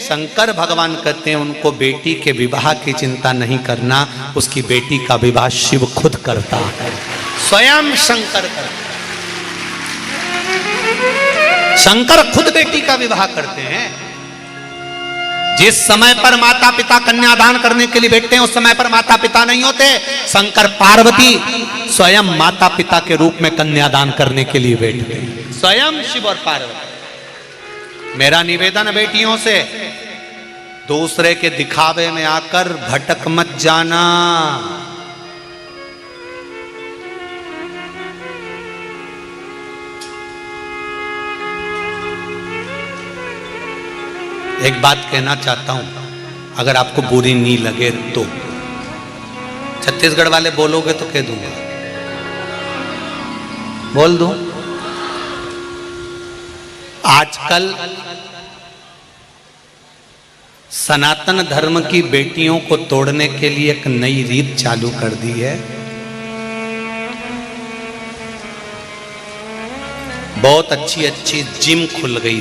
शंकर भगवान कहते हैं उनको बेटी के विवाह की चिंता नहीं करना, उसकी बेटी का विवाह शिव खुद करता है, स्वयं शंकर करता है। शंकर खुद बेटी का विवाह करते हैं। जिस समय पर माता पिता कन्यादान करने के लिए बैठते हैं उस समय पर माता पिता नहीं होते। शंकर पार्वती स्वयं माता पिता के रूप में कन्यादान करने के लिए बैठते हैं, स्वयं शिव और पार्वती। मेरा निवेदन बेटियों से, दूसरे के दिखावे में आकर भटक मत जाना। एक बात कहना चाहता हूं, अगर आपको बुरी नहीं लगे तो। छत्तीसगढ़ वाले बोलोगे तो कह दूंगा, बोल दूं। आजकल सनातन धर्म की बेटियों को तोड़ने के लिए एक नई रीत चालू कर दी है। बहुत अच्छी अच्छी जिम खुल गई।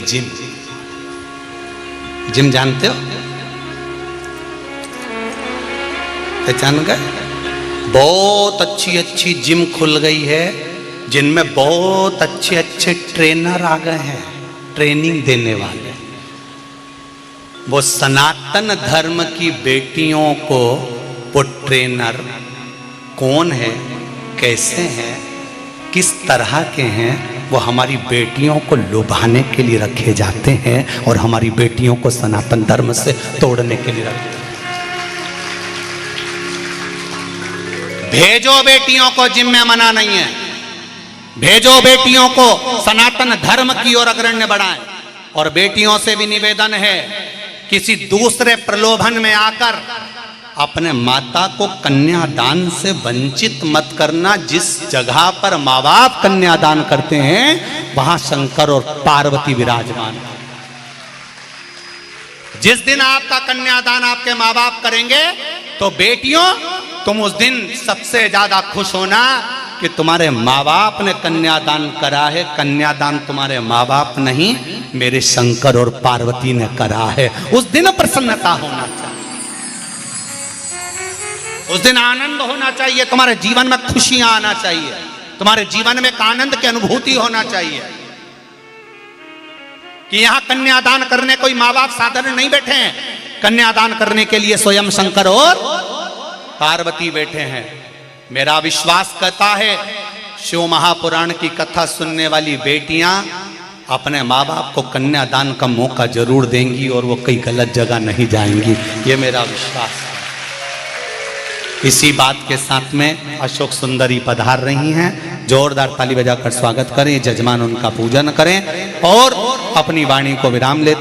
जिम जानते हो, पहचान गए? बहुत अच्छी अच्छी जिम खुल गई है, जिनमें बहुत अच्छे अच्छे ट्रेनर आ गए हैं, ट्रेनिंग देने वाले। वो सनातन धर्म की बेटियों को वो ट्रेनर कौन है, कैसे हैं, किस तरह के हैं, वो हमारी बेटियों को लुभाने के लिए रखे जाते हैं और हमारी बेटियों को सनातन धर्म से तोड़ने के लिए रखते हैं। भेजो बेटियों को, जिम में मना नहीं है। भेजो बेटियों को, सनातन धर्म की ओर अग्रण्य बढ़ाएं। और बेटियों से भी निवेदन है, किसी दूसरे प्रलोभन में आकर अपने माता को कन्यादान से वंचित मत करना। जिस जगह पर माँ बाप कन्यादान करते हैं वहां शंकर और पार्वती विराजमान। जिस दिन आपका कन्यादान आपके माँ बाप करेंगे तो बेटियों, तुम उस दिन सबसे ज्यादा खुश होना कि तुम्हारे माँ बाप ने कन्यादान करा है। कन्यादान तुम्हारे माँ बाप नहीं, मेरे शंकर और पार्वती ने करा है। उस दिन प्रसन्नता होना चाहिए, उस दिन आनंद होना चाहिए, तुम्हारे जीवन में खुशियां आना चाहिए, तुम्हारे जीवन में एक आनंद की अनुभूति होना चाहिए कि यहां कन्यादान करने कोई माँ बाप साधारण नहीं बैठे हैं। कन्यादान करने के लिए स्वयं शंकर और पार्वती बैठे हैं। मेरा विश्वास कहता है, शिव महापुराण की कथा सुनने वाली बेटियां अपने माँ बाप को कन्यादान का मौका जरूर देंगी और वो कई गलत जगह नहीं जाएंगी, ये मेरा विश्वास है। इसी बात के साथ में अशोक सुंदरी पधार रही हैं, जोरदार ताली बजाकर स्वागत करें, जजमान उनका पूजन करें और अपनी वाणी को विराम लेता